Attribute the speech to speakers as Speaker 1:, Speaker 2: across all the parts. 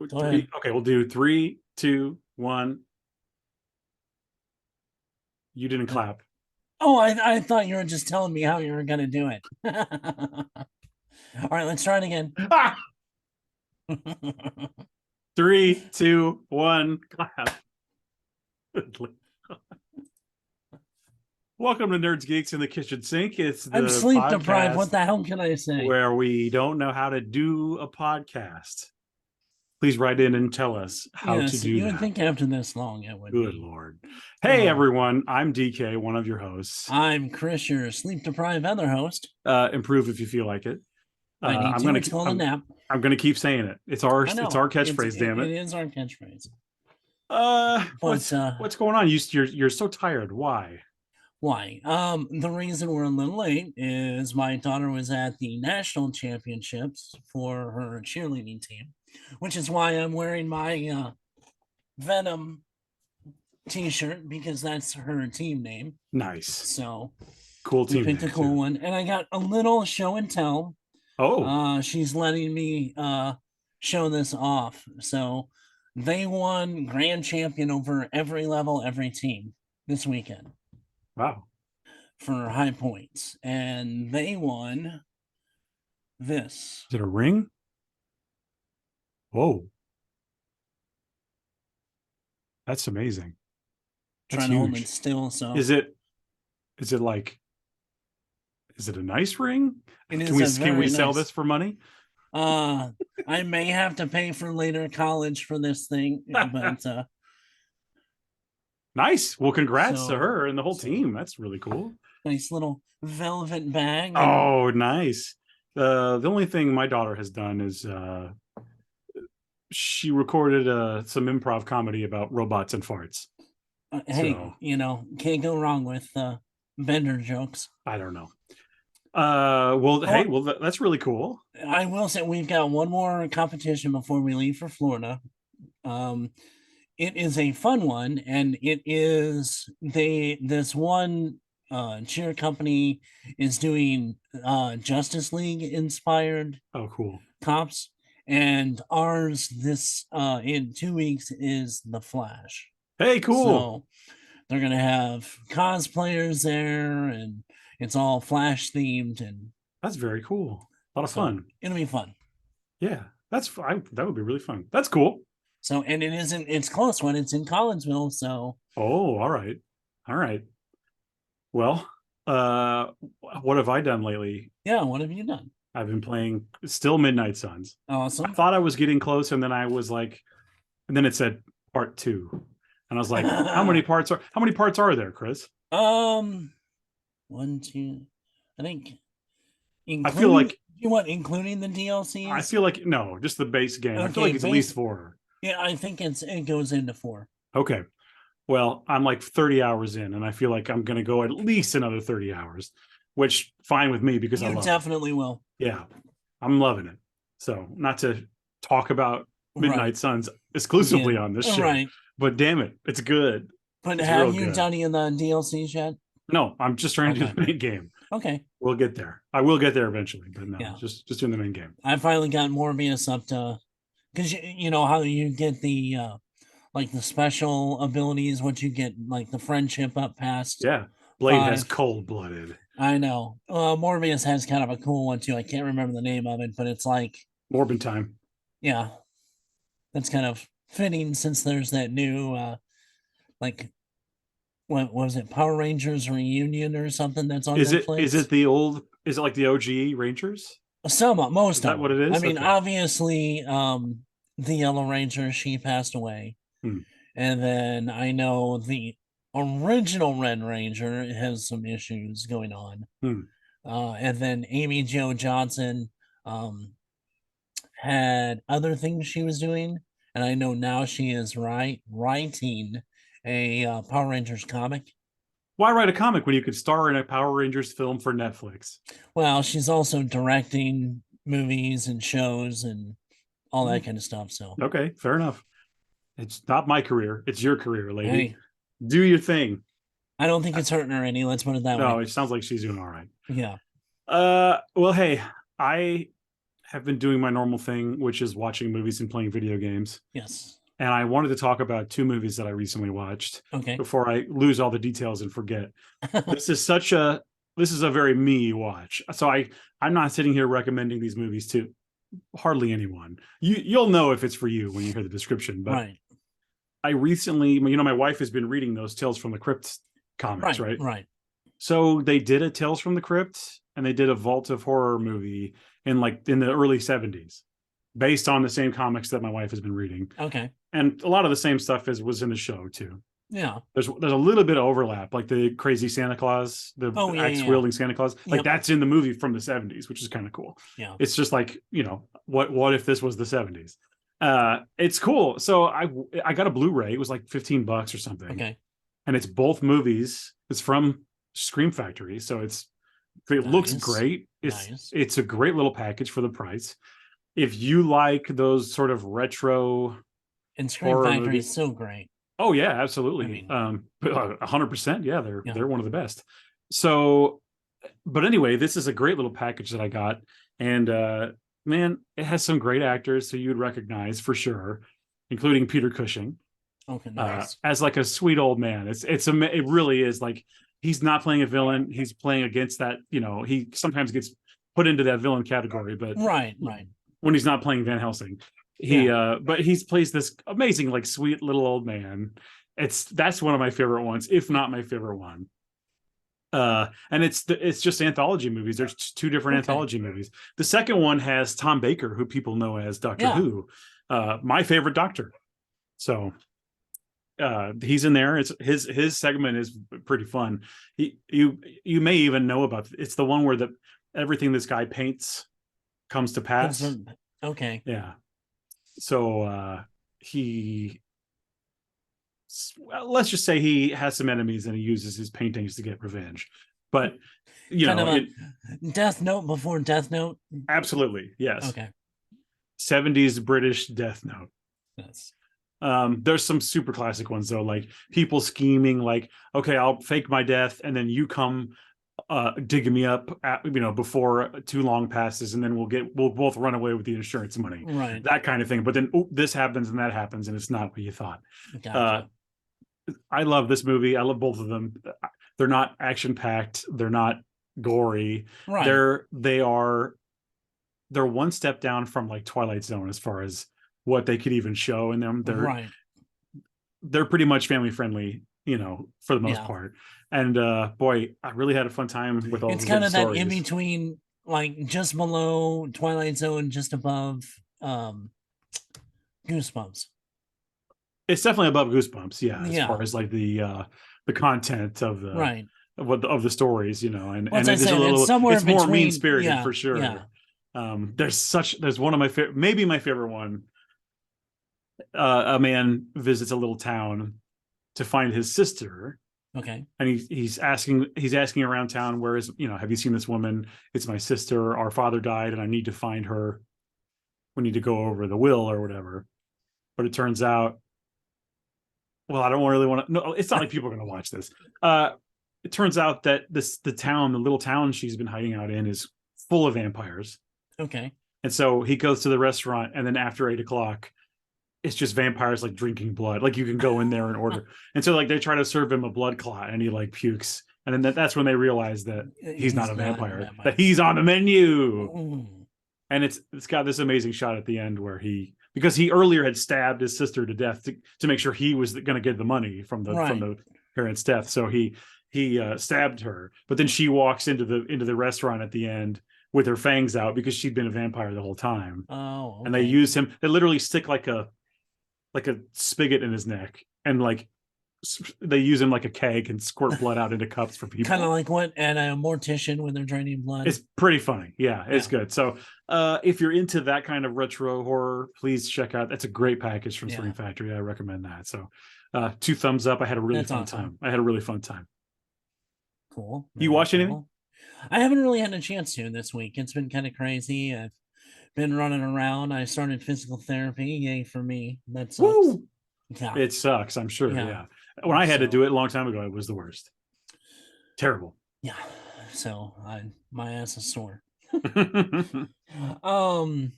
Speaker 1: Go ahead.
Speaker 2: Okay, we'll do 3, 2, 1. You didn't clap.
Speaker 1: Oh, I thought you were just telling me how you were going to do it. All right, let's try it again.
Speaker 2: Ah! 3, 2, 1, clap. Welcome to Nerds, Geeks, in the Kitchen Sink. It's
Speaker 1: I'm
Speaker 2: the
Speaker 1: sleep deprived. What
Speaker 2: podcast
Speaker 1: the hell can I say?
Speaker 2: where we don't know how to do a podcast. Please write in and tell us how to
Speaker 1: Yes,
Speaker 2: do
Speaker 1: you would
Speaker 2: that.
Speaker 1: think after this long it would
Speaker 2: Good
Speaker 1: be.
Speaker 2: Lord. Hey, everyone. I'm DK, one of your hosts.
Speaker 1: I'm Chris, your sleep deprived other host.
Speaker 2: Improve if you feel like it.
Speaker 1: I need to. It's called a nap.
Speaker 2: I'm going to keep saying it. It's our catchphrase. Damn it!
Speaker 1: It is our catchphrase.
Speaker 2: What's going on? You're so tired. Why?
Speaker 1: Why? The reason we're a little late is my daughter was at the national championships for her cheerleading team, which is why I'm wearing my Venom t-shirt, because that's her team name.
Speaker 2: Nice.
Speaker 1: So
Speaker 2: cool team.
Speaker 1: We picked a cool one, and I got a little show and tell.
Speaker 2: Oh,
Speaker 1: she's letting me show this off. So they won grand champion over every level, every team this weekend.
Speaker 2: Wow.
Speaker 1: For high points, and they won this.
Speaker 2: Is it a ring? Whoa. That's amazing.
Speaker 1: That's trying to hold it still. So
Speaker 2: is it a nice ring? Can we sell this for money?
Speaker 1: I may have to pay for later college for this thing, but
Speaker 2: nice. Well, congrats to her and the whole team. That's really cool.
Speaker 1: Nice little velvet bag.
Speaker 2: Oh, nice. The only thing my daughter has done is she recorded some improv comedy about robots and farts.
Speaker 1: Hey, can't go wrong with Bender jokes.
Speaker 2: I don't know. Hey, that's really cool.
Speaker 1: I will say we've got one more competition before we leave for Florida. It is a fun one, and it is this one cheer company is doing Justice League inspired
Speaker 2: cool
Speaker 1: cops, and ours this in 2 weeks is the Flash.
Speaker 2: Hey, cool.
Speaker 1: So they're gonna have cosplayers there, and it's all Flash themed, and
Speaker 2: that's very cool. A lot of fun.
Speaker 1: It'll be fun.
Speaker 2: Yeah, that would be really fun. That's cool.
Speaker 1: So, and it's close when it's in Collinsville. So,
Speaker 2: all right. Well, what have I done lately?
Speaker 1: Yeah, what have you done?
Speaker 2: I've been playing still Midnight Suns.
Speaker 1: Awesome.
Speaker 2: I thought I was getting close, and then I was like, and then it said part 2, and I was like, how many parts are there, Chris?
Speaker 1: 1, 2, I think.
Speaker 2: I feel like
Speaker 1: you want including the DLCs?
Speaker 2: I feel like no, just the base game. Okay, I feel like it's at least 4.
Speaker 1: Yeah, I think it goes into 4.
Speaker 2: Okay. Well, I'm like 30 hours in, and I feel like I'm going to go at least another 30 hours, which fine with me because
Speaker 1: you definitely will.
Speaker 2: Yeah, I'm loving it. So not to talk about Midnight Suns exclusively on this show, but damn it, it's good.
Speaker 1: But have you done any of the DLCs yet?
Speaker 2: No, I'm just trying to do the main game.
Speaker 1: Okay.
Speaker 2: We'll get there. I will get there eventually, but no, just doing the main game.
Speaker 1: I finally got Morbius up to, because you know how you get the like the special abilities once you get like the friendship up past.
Speaker 2: Yeah, Blade has cold-blooded.
Speaker 1: I know. Morbius has kind of a cool one too. I can't remember the name of it, but it's like
Speaker 2: Morbin time.
Speaker 1: Yeah, that's kind of fitting since there's that new like what was it, Power Rangers reunion or something that's on Netflix.
Speaker 2: Is it like the OG Rangers?
Speaker 1: Most
Speaker 2: is that what it is?
Speaker 1: I mean, obviously the Yellow Ranger, she passed away. And then I know the original Red Ranger has some issues going on. And then Amy Jo Johnson had other things she was doing, and I know now she is writing a Power Rangers comic.
Speaker 2: Why write a comic when you could star in a Power Rangers film for Netflix?
Speaker 1: Well, she's also directing movies and shows and all that kind of stuff. So
Speaker 2: okay, fair enough. It's not my career. It's your career, lady. Hey, do your thing.
Speaker 1: I don't think it's hurting her any. Let's put it that way.
Speaker 2: No, it sounds like she's doing all right.
Speaker 1: Yeah.
Speaker 2: Well, hey, I have been doing my normal thing, which is watching movies and playing video games.
Speaker 1: Yes.
Speaker 2: And I wanted to talk about 2 movies that I recently watched.
Speaker 1: Okay.
Speaker 2: Before I lose all the details and forget. This is a very me watch. So I'm not sitting here recommending these movies to hardly anyone. You'll know if it's for you when you hear the description. But
Speaker 1: right.
Speaker 2: I recently, my wife has been reading those Tales from the Crypt comics, right?
Speaker 1: Right.
Speaker 2: So they did a Tales from the Crypt and they did a Vault of Horror movie in the early 70s, based on the same comics that my wife has been reading.
Speaker 1: Okay.
Speaker 2: And a lot of the same stuff was in the show too.
Speaker 1: Yeah.
Speaker 2: There's a little bit of overlap, like the crazy Santa Claus, the axe wielding Santa Claus. Like that's in the movie from the 70s, which is kind of cool.
Speaker 1: Yeah.
Speaker 2: It's just like, what if this was the 70s? It's cool. So I got a Blu-ray. It was like $15 or something.
Speaker 1: Okay.
Speaker 2: And it's both movies. It's from Scream Factory, so it looks great. It's a great little package for the price. If you like those sort of retro,
Speaker 1: and Scream Factory is so great.
Speaker 2: Oh yeah, absolutely. 100%. Yeah, they're one of the best. So, but anyway, this is a great little package that I got, and man, it has some great actors who you'd recognize for sure, including Peter Cushing.
Speaker 1: Okay, nice.
Speaker 2: As like a sweet old man. It really is like he's not playing a villain. He's playing against that. He sometimes gets put into that villain category, but
Speaker 1: right.
Speaker 2: When he's not playing Van Helsing. But he plays this amazing, like sweet little old man. That's one of my favorite ones, if not my favorite one. And it's just anthology movies. There's 2 different anthology movies. The second one has Tom Baker, who people know as Doctor Who, my favorite Doctor. So he's in there. It's his segment is pretty fun. You may even know about it's the one where everything this guy paints comes to pass.
Speaker 1: Okay.
Speaker 2: Yeah. So let's just say he has some enemies and he uses his paintings to get revenge. But
Speaker 1: Death Note before Death Note.
Speaker 2: Absolutely, yes.
Speaker 1: Okay.
Speaker 2: 70s British Death Note.
Speaker 1: Yes.
Speaker 2: There's some super classic ones though, like people scheming, like, okay, I'll fake my death and then you come digging me up before too long passes, and then we'll both run away with the insurance money,
Speaker 1: right? That
Speaker 2: kind of thing. But then this happens and that happens, and it's not what you thought.
Speaker 1: Gotcha.
Speaker 2: I love this movie. I love both of them. They're not action packed. They're not gory.
Speaker 1: Right.
Speaker 2: They're one step down from like Twilight Zone as far as what they could even show in them. They're pretty much family friendly, for the most part. And boy, I really had a fun time with all. It's kind of that
Speaker 1: in between, like just below Twilight Zone, just above Goosebumps.
Speaker 2: It's definitely above Goosebumps, as far as like the content of the of the stories, and it's a little, it's more mean spirited for sure. There's one of my favorite, maybe my favorite one. A man visits a little town to find his sister.
Speaker 1: Okay.
Speaker 2: And he's asking around town, where is, have you seen this woman? It's my sister. Our father died and I need to find her. We need to go over the will or whatever. But it turns out, well, I don't really want to, no, it's not like people are going to watch this. It turns out that the little town she's been hiding out in is full of vampires.
Speaker 1: Okay.
Speaker 2: And so he goes to the restaurant, and then after 8:00, it's just vampires like drinking blood. Like you can go in there and order. And so like they try to serve him a blood clot and he like pukes. And then that's when they realize that he's not a vampire, that he's on the menu.
Speaker 1: Mm.
Speaker 2: And it's got this amazing shot at the end where because he earlier had stabbed his sister to death to make sure he was going to get the money from the parents' death. So he stabbed her, but then she walks into the restaurant at the end with her fangs out because she'd been a vampire the whole time.
Speaker 1: Oh, okay.
Speaker 2: And they use him. They literally stick like a spigot in his neck, and like they use him like a keg and squirt blood out into cups for people.
Speaker 1: Kind of like what at a mortician when they're draining blood.
Speaker 2: It's pretty funny. Yeah, it's good. So if you're into that kind of retro horror, please check out. That's a great package from Scream Factory. I recommend that. So 2 thumbs up. I had a really fun time.
Speaker 1: Cool.
Speaker 2: You watch anything?
Speaker 1: I haven't really had a chance to this week. It's been kind of crazy. I've been running around. I started physical therapy. Yay for me. That sucks.
Speaker 2: Woo! Yeah. It sucks, I'm sure. Yeah. When I had to do it a long time ago, it was the worst. Terrible.
Speaker 1: Yeah. So my ass is sore. um,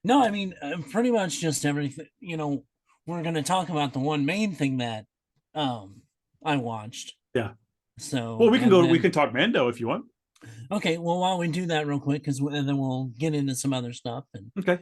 Speaker 1: no, I mean, pretty much just everything. We're going to talk about the one main thing that I watched.
Speaker 2: Yeah.
Speaker 1: So,
Speaker 2: Well, we can
Speaker 1: and
Speaker 2: go. We
Speaker 1: then
Speaker 2: can talk Mando if you want.
Speaker 1: okay, well, while we do that real quick, and then we'll get into some other stuff. And
Speaker 2: Okay.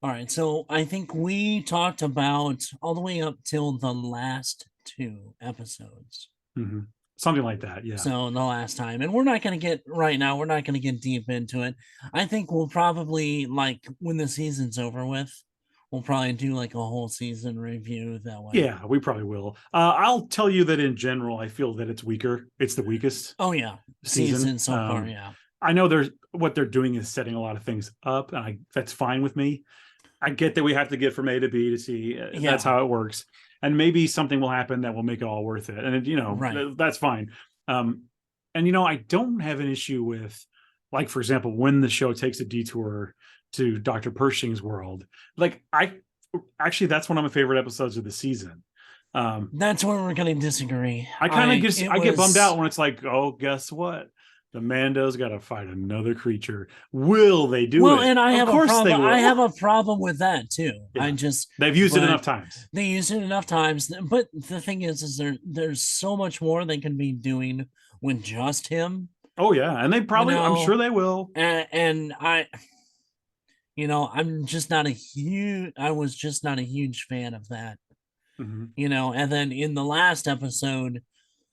Speaker 1: all right, so I think we talked about all the way up till the last two episodes.
Speaker 2: Mm-hmm. Something like that. Yeah.
Speaker 1: So the last time, and we're not going to get right now. We're not going to get deep into it. I think we'll probably like when the season's over with. We'll probably do like a whole season review that way.
Speaker 2: Yeah, we probably will. I'll tell you that in general, I feel that it's weaker. It's the weakest
Speaker 1: Oh yeah,
Speaker 2: season.
Speaker 1: season so far. Yeah,
Speaker 2: I know there's what they're doing is setting a lot of things up, and that's fine with me. I get that we have to get from A to B to C.
Speaker 1: yeah,
Speaker 2: That's how it works. And maybe something will happen that will make it all worth it. And
Speaker 1: right.
Speaker 2: that's fine. And I don't have an issue with, like, for example, when the show takes a detour to Dr. Pershing's world. Like, that's one of my favorite episodes of the season.
Speaker 1: That's where we're going to disagree.
Speaker 2: I get bummed out when it's like, oh, guess what? The Mando's got to fight another creature. Will they do it?
Speaker 1: And I
Speaker 2: Of
Speaker 1: have a
Speaker 2: course they
Speaker 1: problem.
Speaker 2: will.
Speaker 1: I have a problem with that too.
Speaker 2: Yeah. They've used it enough times.
Speaker 1: They used it enough times. But the thing is there's so much more they can be doing with just him.
Speaker 2: Oh yeah, and they probably, I'm sure they will.
Speaker 1: And I'm just not a huge. I was just not a huge fan of that.
Speaker 2: Mm-hmm.
Speaker 1: And then in the last episode,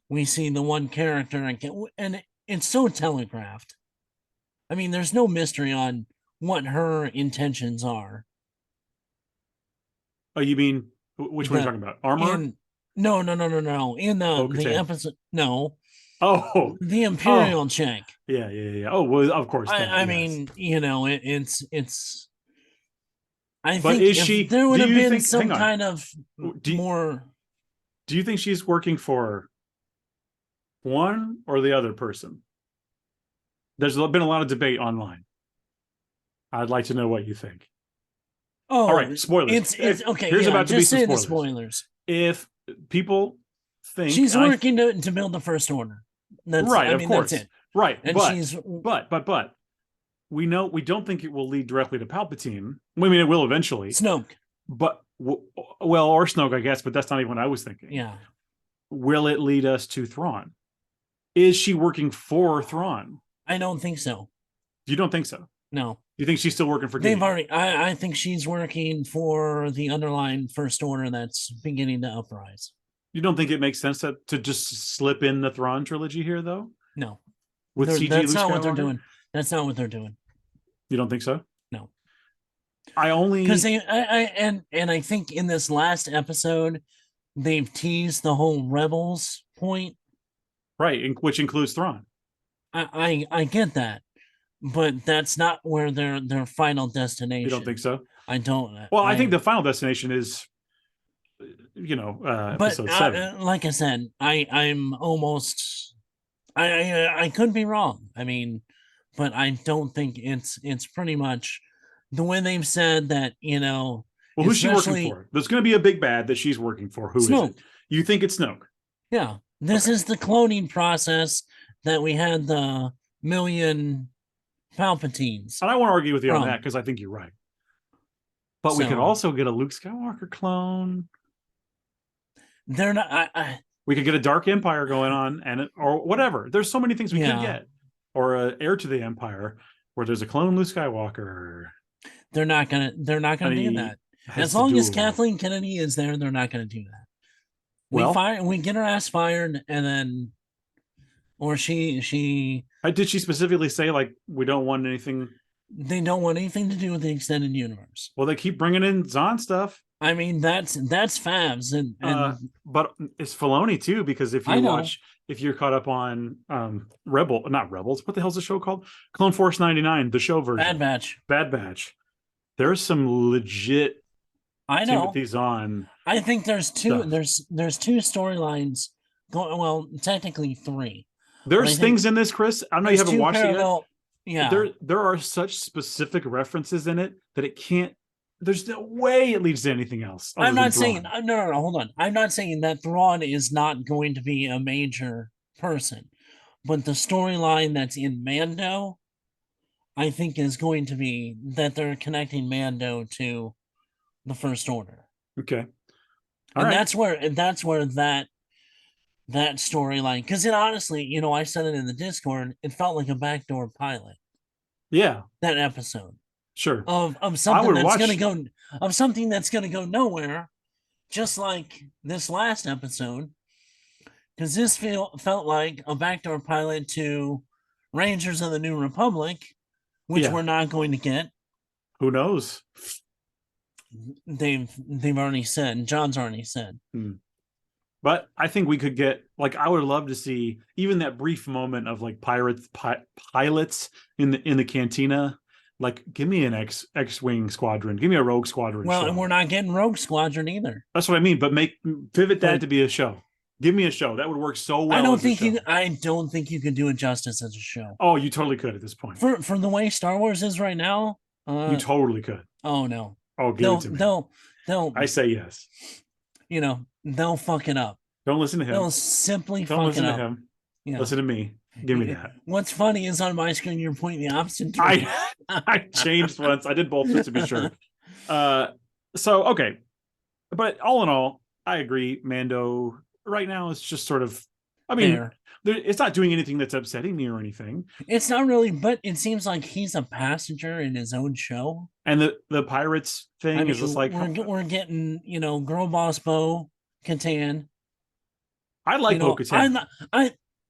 Speaker 1: we see the one character and it's so telegraphed. I mean, there's no mystery on what her intentions are.
Speaker 2: Oh, you mean which one are you talking about? Armor?
Speaker 1: No. In the episode, no. Oh, the Imperial chick.
Speaker 2: Yeah. Oh, well, of course.
Speaker 1: I mean, it's. I
Speaker 2: but
Speaker 1: think
Speaker 2: is she?
Speaker 1: There would have been some kind of
Speaker 2: more. Do you think she's working for one or the other person? There's been a lot of debate online. I'd like to know what you think.
Speaker 1: Oh,
Speaker 2: all right. Spoilers.
Speaker 1: It's okay.
Speaker 2: Here's about to be some
Speaker 1: spoilers.
Speaker 2: If people think
Speaker 1: she's working to build the First Order,
Speaker 2: right? Of course. That's it. Right.
Speaker 1: And
Speaker 2: but we don't think it will lead directly to Palpatine. I mean, it will eventually.
Speaker 1: Snoke.
Speaker 2: But or Snoke, I guess. But that's not even what I was thinking.
Speaker 1: Yeah.
Speaker 2: Will it lead us to Thrawn? Is she working for Thrawn?
Speaker 1: I don't think so.
Speaker 2: You don't think so?
Speaker 1: No.
Speaker 2: You think she's still working for Gideon?
Speaker 1: I think she's working for the underlying First Order that's beginning to uprise.
Speaker 2: You don't think it makes sense to just slip in the Thrawn trilogy here, though?
Speaker 1: No.
Speaker 2: With CG
Speaker 1: that's not what they're doing. That's not what they're doing.
Speaker 2: You don't think so?
Speaker 1: No.
Speaker 2: Because
Speaker 1: I think in this last episode, they've teased the whole Rebels point.
Speaker 2: Right, which includes Thrawn.
Speaker 1: I get that, but that's not where their final destination.
Speaker 2: You don't think so?
Speaker 1: I don't.
Speaker 2: Well, I think the final destination is, episode 7.
Speaker 1: Like I said, I'm almost. I could be wrong. I mean, but I don't think it's pretty much the way they've said that. Well,
Speaker 2: who's she working for? There's going to be a big bad that she's working for. Who Snoke. Is it? You think it's Snoke?
Speaker 1: Yeah. This is the cloning process that we had the million Palpatines.
Speaker 2: And I won't argue with you on that because I think you're right. But we could also get a Luke Skywalker clone.
Speaker 1: They're not.
Speaker 2: We could get a Dark Empire going on, or whatever. There's so many things we could get, or an heir to the Empire where there's a clone Luke Skywalker.
Speaker 1: They're not gonna do that. As long as Kathleen Kennedy is there, they're not gonna do that. We get her ass fired, and then, or she.
Speaker 2: Did she specifically say like we don't want anything?
Speaker 1: They don't want anything to do with the extended universe.
Speaker 2: Well, they keep bringing in Zahn stuff.
Speaker 1: I mean, that's Favs, and
Speaker 2: but it's Filoni too, because if you're caught up on not Rebels, what the hell's the show called? Clone Force 99, the show version. Bad Batch. There's some legit.
Speaker 1: I know.
Speaker 2: Timothy Zahn.
Speaker 1: I think there's two. There's two storylines going. Well, technically 3.
Speaker 2: There's things in this, Chris. I know you haven't watched it yet.
Speaker 1: Yeah.
Speaker 2: There are such specific references in it that it can't. There's no way it leads to anything else.
Speaker 1: I'm not saying no. Hold on. I'm not saying that Thrawn is not going to be a major person, but the storyline that's in Mando, I think is going to be that they're connecting Mando to the First Order.
Speaker 2: Okay. All
Speaker 1: And
Speaker 2: right.
Speaker 1: that's where that storyline, because it honestly, I said it in the Discord, it felt like a backdoor pilot,
Speaker 2: Yeah,
Speaker 1: that episode
Speaker 2: sure.
Speaker 1: of
Speaker 2: I
Speaker 1: something
Speaker 2: would
Speaker 1: that's gonna
Speaker 2: watch.
Speaker 1: go of something that's gonna go nowhere, just like this last episode, because this felt like a backdoor pilot to Rangers of the New Republic, which
Speaker 2: Yeah.
Speaker 1: we're not going to get.
Speaker 2: Who knows?
Speaker 1: They've already said, John's already said.
Speaker 2: Hmm. But I think we could get like I would love to see even that brief moment of like pilots in the cantina. Like, give me an X-wing squadron, give me a Rogue Squadron
Speaker 1: Well, and we're
Speaker 2: show.
Speaker 1: not getting Rogue Squadron either.
Speaker 2: That's what I mean. But pivot that
Speaker 1: But
Speaker 2: to be a show. Give me a show that would work so well as a show.
Speaker 1: I don't think you can do it justice as a show.
Speaker 2: Oh, you totally could at this point.
Speaker 1: For the way Star Wars is right now.
Speaker 2: You totally could.
Speaker 1: Oh no.
Speaker 2: Oh, give it
Speaker 1: They'll
Speaker 2: to me.
Speaker 1: they'll
Speaker 2: I say yes.
Speaker 1: they'll fuck it up.
Speaker 2: Don't listen to him.
Speaker 1: They'll simply
Speaker 2: Don't
Speaker 1: fuck
Speaker 2: listen
Speaker 1: it
Speaker 2: to
Speaker 1: up.
Speaker 2: him.
Speaker 1: Yeah.
Speaker 2: Listen to me. Give me that.
Speaker 1: What's funny is on my screen you're pointing the opposite direction.
Speaker 2: I changed once. I did both just to be sure. So okay. But all in all, I agree. Mando right now is just sort of I mean, it's not doing anything that's upsetting me or anything.
Speaker 1: It's not really, but it seems like he's a passenger in his own show.
Speaker 2: And the pirates thing is just like
Speaker 1: we're getting, girl boss Bo Katan.
Speaker 2: I like Bo Katan.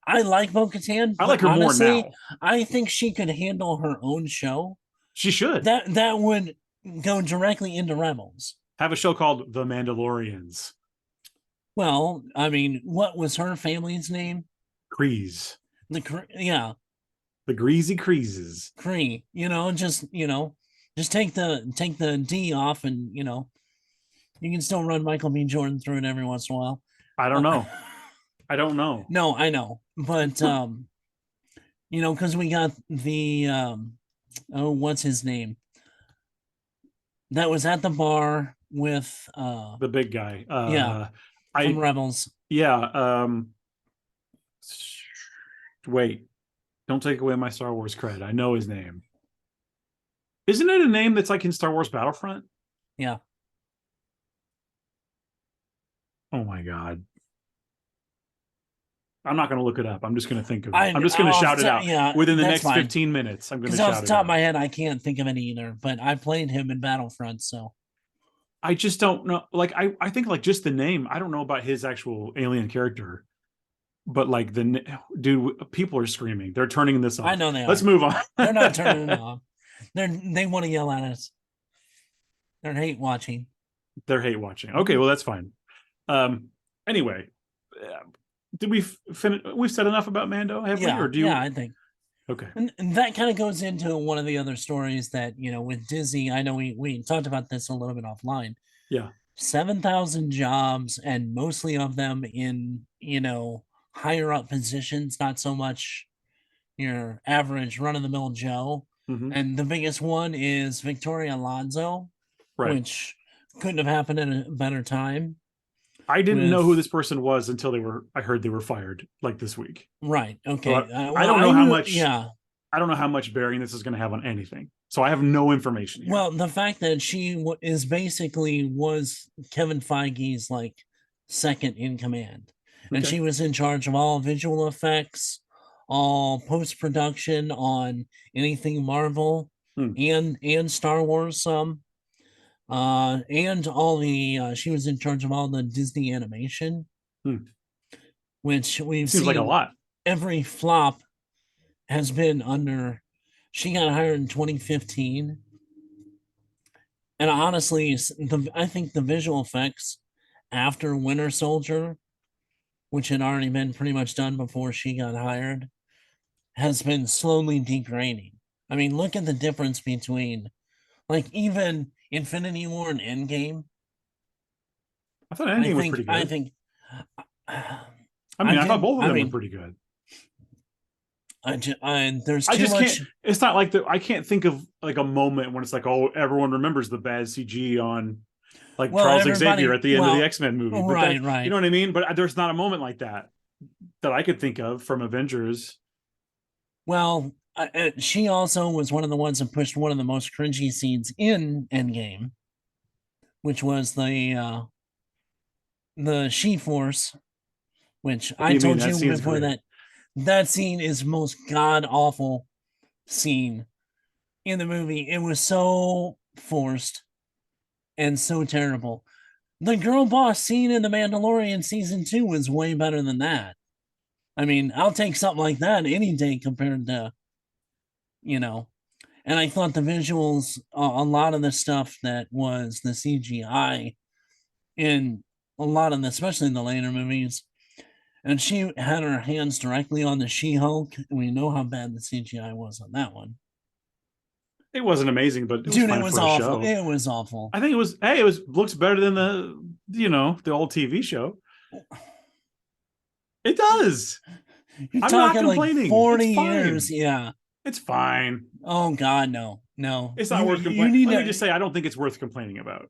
Speaker 1: I like Bo Katan.
Speaker 2: I like her honestly, more now.
Speaker 1: I think she could handle her own show.
Speaker 2: She should.
Speaker 1: That would go directly into Rebels.
Speaker 2: Have a show called The Mandalorians.
Speaker 1: Well, I mean, what was her family's name?
Speaker 2: Kreese.
Speaker 1: Yeah.
Speaker 2: The Greasy Kreeses.
Speaker 1: Kree. Just take the D off, and you can still run Michael B. Jordan through it every once in a while.
Speaker 2: I don't know. I don't know.
Speaker 1: No, I know, but because we got the what's his name? That was at the bar with
Speaker 2: the big guy.
Speaker 1: From Rebels.
Speaker 2: Yeah. Wait, don't take away my Star Wars cred. I know his name. Isn't it a name that's like in Star Wars Battlefront?
Speaker 1: Yeah.
Speaker 2: Oh my God. I'm not going to look it up. I'm just going to think of it. I'm just going to shout it out.
Speaker 1: Yeah,
Speaker 2: within the next 15 minutes. I'm going to shout it out. Off the
Speaker 1: top of my head, I can't think of it either, but I played him in Battlefront, so.
Speaker 2: I just don't know. Like, I think like just the name, I don't know about his actual alien character, but like dude, people are screaming. They're turning this off.
Speaker 1: I know they are.
Speaker 2: Let's move on.
Speaker 1: They're not turning it off. They want to yell at us. They're hate watching.
Speaker 2: They're hate watching. Okay, well, that's fine. Anyway, did we finish? We've said enough about Mando, have we? Or do you?
Speaker 1: Yeah, I think.
Speaker 2: Okay.
Speaker 1: And that kind of goes into one of the other stories that, with Disney, I know we talked about this a little bit offline.
Speaker 2: Yeah.
Speaker 1: 7,000 jobs, and mostly of them in, higher up positions, not so much your average run-of-the-mill Joe.
Speaker 2: Mm-hmm.
Speaker 1: And the biggest one is Victoria Alonso,
Speaker 2: right,
Speaker 1: which couldn't have happened in a better time.
Speaker 2: I didn't know who this person was until I heard they were fired like this week.
Speaker 1: Right. Okay.
Speaker 2: So I don't know how much. Yeah. I don't know how much bearing this is going to have on anything. So I have no information here.
Speaker 1: Well, the fact that she was Kevin Feige's like second in command, and she was in charge of all visual effects, all post-production on anything Marvel and Star Wars, and all the she was in charge of all the Disney animation, which we've seen
Speaker 2: like a lot.
Speaker 1: Every flop has been under. She got hired in 2015, and honestly, I think the visual effects after Winter Soldier, which had already been pretty much done before she got hired, has been slowly degrading. I mean, look at the difference between, like, even Infinity War and Endgame.
Speaker 2: I thought Endgame was pretty good.
Speaker 1: I think.
Speaker 2: I thought both of them were pretty good.
Speaker 1: There's too much.
Speaker 2: Can't. It's not like I can't think of like a moment when it's like, oh, everyone remembers the bad CG on like Charles Xavier at the end of the X-Men movie. But
Speaker 1: right.
Speaker 2: You know what I mean? But there's not a moment like that I could think of from Avengers.
Speaker 1: Well, she also was one of the ones that pushed one of the most cringy scenes in Endgame, which was the She Force, which
Speaker 2: What do
Speaker 1: I
Speaker 2: you mean?
Speaker 1: told
Speaker 2: That
Speaker 1: you
Speaker 2: scene's
Speaker 1: before
Speaker 2: great.
Speaker 1: that scene is most god awful scene in the movie. It was so forced and so terrible. The girl boss scene in The Mandalorian season 2 was way better than that. I mean, I'll take something like that any day compared to, you know, and I thought the visuals, a lot of the stuff that was the CGI in a lot of the, especially in the later movies, and she had her hands directly on the She-Hulk. We know how bad the CGI was on that one.
Speaker 2: It wasn't amazing, but it was
Speaker 1: Dude, it
Speaker 2: fine
Speaker 1: was
Speaker 2: for a
Speaker 1: awful.
Speaker 2: show.
Speaker 1: It was awful.
Speaker 2: I think it was. Hey, it was looks better than the old TV show. It does.
Speaker 1: You're
Speaker 2: I'm not
Speaker 1: talking like
Speaker 2: complaining. It's
Speaker 1: 40 years.
Speaker 2: fine.
Speaker 1: Yeah.
Speaker 2: It's fine.
Speaker 1: Oh God, no. No.
Speaker 2: It's not
Speaker 1: You
Speaker 2: worth
Speaker 1: you
Speaker 2: complaining.
Speaker 1: need
Speaker 2: Let me just
Speaker 1: to,
Speaker 2: say, I don't think it's worth complaining about.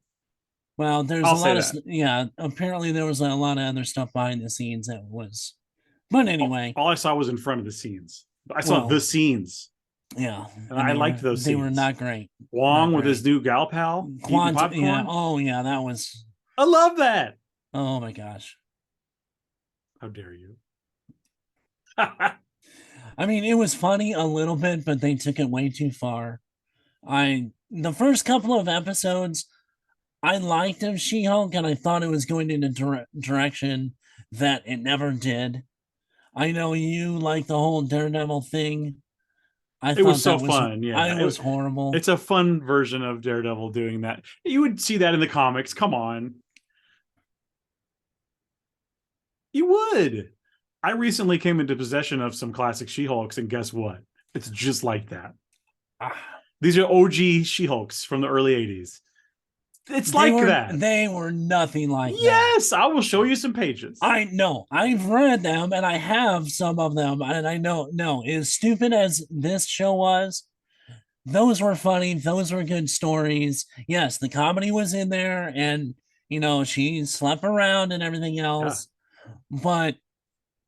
Speaker 1: well, there's a
Speaker 2: I'll say
Speaker 1: lot of,
Speaker 2: that.
Speaker 1: yeah, apparently there was a lot of other stuff behind the scenes that was, but anyway,
Speaker 2: All I saw was in front of the scenes. I saw the
Speaker 1: well,
Speaker 2: scenes,
Speaker 1: yeah,
Speaker 2: and
Speaker 1: and
Speaker 2: I liked those
Speaker 1: they were
Speaker 2: scenes.
Speaker 1: not great. Not
Speaker 2: Wong with his
Speaker 1: great.
Speaker 2: new gal pal eating
Speaker 1: Quantum, yeah.
Speaker 2: popcorn.
Speaker 1: Oh yeah, that was,
Speaker 2: I love that.
Speaker 1: oh my gosh.
Speaker 2: How dare you?
Speaker 1: I mean, it was funny a little bit, but they took it way too far. The first couple of episodes, I liked of She-Hulk, and I thought it was going in a direction that it never did. I know you like the whole Daredevil thing. I
Speaker 2: It was
Speaker 1: thought
Speaker 2: so
Speaker 1: that was,
Speaker 2: fun.
Speaker 1: I
Speaker 2: Yeah,
Speaker 1: was horrible.
Speaker 2: it's a fun version of Daredevil doing that. You would see that in the comics. Come on, you would. I recently came into possession of some classic She-Hulks, and guess what? It's just like that.
Speaker 1: Ah,
Speaker 2: These are OG She-Hulks from the early 80s. It's like that.
Speaker 1: they were nothing like that.
Speaker 2: Yes, I will show you some pages.
Speaker 1: I know. I've read them and I have some of them, and I know, no, as stupid as this show was, those were funny. Those were good stories. Yes, the comedy was in there, and she slept around and everything
Speaker 2: Yeah.
Speaker 1: else, but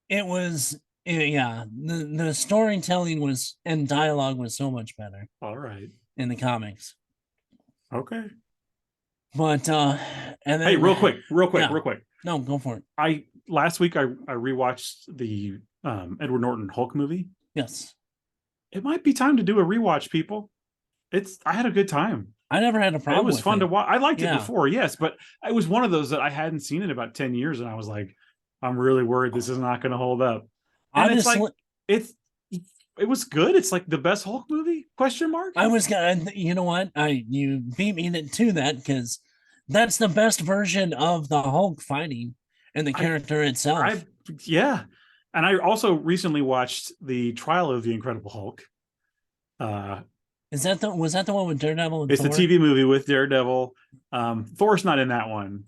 Speaker 1: it was, yeah, the storytelling was and dialogue was so much better
Speaker 2: All right.
Speaker 1: in the comics.
Speaker 2: Okay.
Speaker 1: But and
Speaker 2: Hey,
Speaker 1: then,
Speaker 2: real quick, real quick,
Speaker 1: yeah,
Speaker 2: real quick.
Speaker 1: no, go for it.
Speaker 2: I last week I rewatched the Edward Norton Hulk movie.
Speaker 1: Yes,
Speaker 2: It might be time to do a rewatch, people. I had a good time.
Speaker 1: I never had a
Speaker 2: It
Speaker 1: problem
Speaker 2: was
Speaker 1: with
Speaker 2: fun
Speaker 1: it.
Speaker 2: to watch. I liked it
Speaker 1: Yeah,
Speaker 2: before, yes, but it was one of those that I hadn't seen in about 10 years, and I was like, I'm really worried this is not going to hold up. And it's like
Speaker 1: honestly,
Speaker 2: it's it was good. It's like the best Hulk movie? Question mark?
Speaker 1: I was gonna. You know what? You beat me to that because that's the best version of the Hulk fighting and the
Speaker 2: I
Speaker 1: character itself.
Speaker 2: I yeah. And I also recently watched the Trial of the Incredible Hulk.
Speaker 1: Is that the was that the one with Daredevil and
Speaker 2: It's the
Speaker 1: Thor?
Speaker 2: TV movie with Daredevil. Thor's not in that one,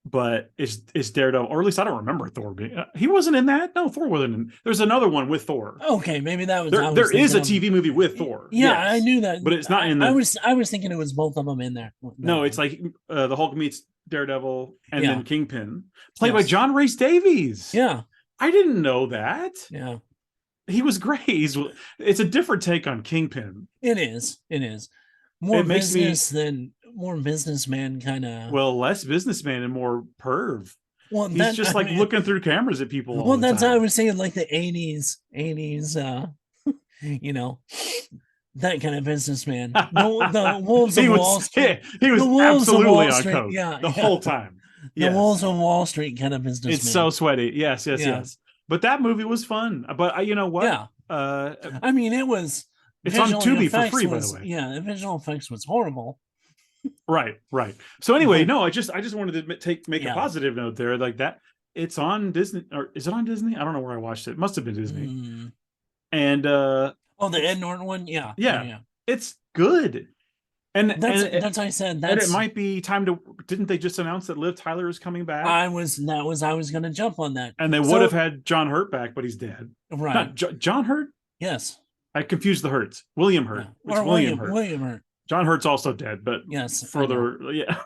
Speaker 2: but it's Daredevil, or at least I don't remember Thor being. He wasn't in that. No, Thor wasn't in. There's another one with Thor.
Speaker 1: Okay, maybe that was I
Speaker 2: There
Speaker 1: was
Speaker 2: is
Speaker 1: thinking
Speaker 2: a
Speaker 1: of.
Speaker 2: TV movie with Thor.
Speaker 1: Yeah, I
Speaker 2: Yes,
Speaker 1: knew that.
Speaker 2: but it's not in
Speaker 1: I
Speaker 2: the.
Speaker 1: was I was thinking it was both of them in there.
Speaker 2: No,
Speaker 1: That
Speaker 2: it's
Speaker 1: one.
Speaker 2: like the Hulk meets Daredevil and
Speaker 1: Yeah.
Speaker 2: then Kingpin, played by
Speaker 1: Yes.
Speaker 2: John Rhys Davies.
Speaker 1: Yeah.
Speaker 2: I didn't know that.
Speaker 1: Yeah.
Speaker 2: He was great. It's a different take on Kingpin.
Speaker 1: It is. It is
Speaker 2: It makes me
Speaker 1: more businessman kind of.
Speaker 2: less businessman and more perv.
Speaker 1: Well,
Speaker 2: He's
Speaker 1: that
Speaker 2: just
Speaker 1: I
Speaker 2: like
Speaker 1: mean,
Speaker 2: looking through cameras at people all
Speaker 1: well,
Speaker 2: the
Speaker 1: that's how I
Speaker 2: time.
Speaker 1: was saying, like the '80s, you know, that kind of businessman. The Wolves of
Speaker 2: he
Speaker 1: Wall
Speaker 2: was
Speaker 1: Street.
Speaker 2: he was
Speaker 1: The Wolves of
Speaker 2: absolutely
Speaker 1: Wall
Speaker 2: on
Speaker 1: Street.
Speaker 2: coke
Speaker 1: Yeah,
Speaker 2: the
Speaker 1: yeah.
Speaker 2: whole time.
Speaker 1: The Wolves
Speaker 2: Yes,
Speaker 1: of Wall Street kind of
Speaker 2: it's
Speaker 1: businessman.
Speaker 2: so sweaty. Yes, yes,
Speaker 1: Yeah,
Speaker 2: yes. But that movie was fun. But you know what?
Speaker 1: yeah. I mean, it was
Speaker 2: It's on
Speaker 1: visual
Speaker 2: Tubi for
Speaker 1: effects
Speaker 2: free, by the
Speaker 1: was
Speaker 2: way.
Speaker 1: yeah, the visual effects was horrible.
Speaker 2: Right, right. So anyway,
Speaker 1: But
Speaker 2: no, I just wanted to make a
Speaker 1: yeah,
Speaker 2: positive note there, like that. It's on Disney, or is it on Disney? I don't know where I watched it. It must have been Disney.
Speaker 1: mm.
Speaker 2: And
Speaker 1: Oh, the Ed
Speaker 2: it's
Speaker 1: Norton one. Yeah, yeah,
Speaker 2: yeah,
Speaker 1: yeah.
Speaker 2: it's good. And
Speaker 1: That's I said.
Speaker 2: and it
Speaker 1: That's
Speaker 2: might be time to. Didn't they just announce that Liv Tyler is coming back?
Speaker 1: I was gonna jump on that.
Speaker 2: And they would have
Speaker 1: So
Speaker 2: had John Hurt back, but he's dead.
Speaker 1: right,
Speaker 2: Not John Hurt.
Speaker 1: yes,
Speaker 2: I confused the Hurts. William Hurt.
Speaker 1: yeah.
Speaker 2: It's
Speaker 1: Or
Speaker 2: William Hurt.
Speaker 1: William Hurt.
Speaker 2: John Hurt's also dead, but
Speaker 1: Yes, I know.
Speaker 2: further, yeah.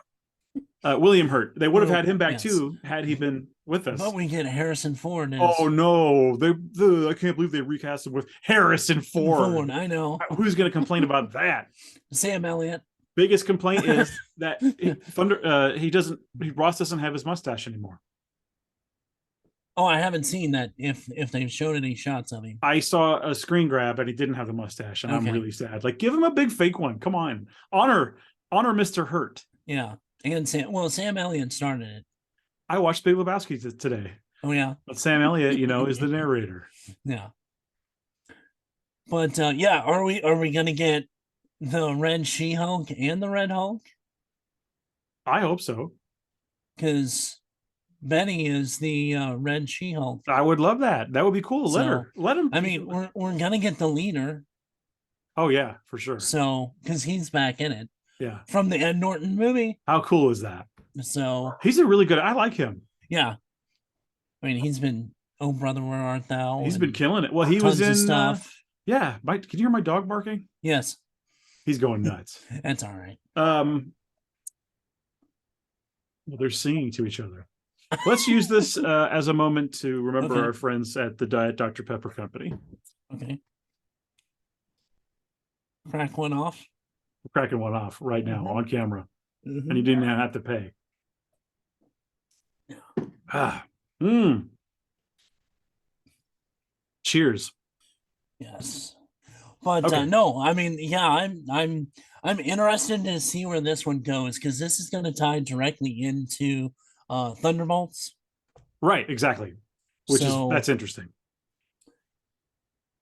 Speaker 2: William Hurt. They would have had him back
Speaker 1: Yes.
Speaker 2: too had he been with us.
Speaker 1: But we get Harrison Ford as
Speaker 2: Oh no, I can't believe they recast him with Harrison Ford.
Speaker 1: I know.
Speaker 2: Who's going to complain about that?
Speaker 1: Sam Elliott.
Speaker 2: Biggest complaint is that Ross doesn't have his mustache anymore.
Speaker 1: Oh, I haven't seen that. If they've showed any shots of him,
Speaker 2: I saw a screen grab and he didn't have the mustache, and I'm
Speaker 1: Okay.
Speaker 2: really sad. Like, give him a big fake one. Come on, honor Mr. Hurt.
Speaker 1: yeah. And Sam Elliott started it.
Speaker 2: I watched Big Lebowski today,
Speaker 1: Oh yeah,
Speaker 2: but Sam Elliott, is the narrator.
Speaker 1: yeah. But yeah, are we gonna get the Red She-Hulk and the Red Hulk?
Speaker 2: I hope so.
Speaker 1: Because Betty is the Red She-Hulk.
Speaker 2: I would love that. That would be cool. Let
Speaker 1: So,
Speaker 2: her. Let him.
Speaker 1: I mean, we're gonna get the leader.
Speaker 2: Oh yeah, for sure.
Speaker 1: So, because he's back in it
Speaker 2: Yeah.
Speaker 1: from the Ed Norton movie.
Speaker 2: How cool is that?
Speaker 1: So
Speaker 2: He's a really good. I like him.
Speaker 1: yeah, I mean, he's been Oh Brother Where Art Thou.
Speaker 2: He's been killing it. Well, he
Speaker 1: tons
Speaker 2: was in
Speaker 1: of stuff.
Speaker 2: Yeah, can you hear my dog barking?
Speaker 1: Yes,
Speaker 2: He's going nuts.
Speaker 1: that's all right.
Speaker 2: Well, they're singing to each other. Let's use this as a moment to remember
Speaker 1: Okay.
Speaker 2: our friends at the Diet Dr. Pepper Company.
Speaker 1: Okay. Crack one off.
Speaker 2: We're cracking one off right now on camera,
Speaker 1: Mhm.
Speaker 2: and you didn't have to pay. Mmm. Cheers.
Speaker 1: Yes. But
Speaker 2: Okay.
Speaker 1: no, I mean, yeah, I'm interested to see where this one goes because this is going to tie directly into Thunderbolts.
Speaker 2: Right, exactly. That's interesting.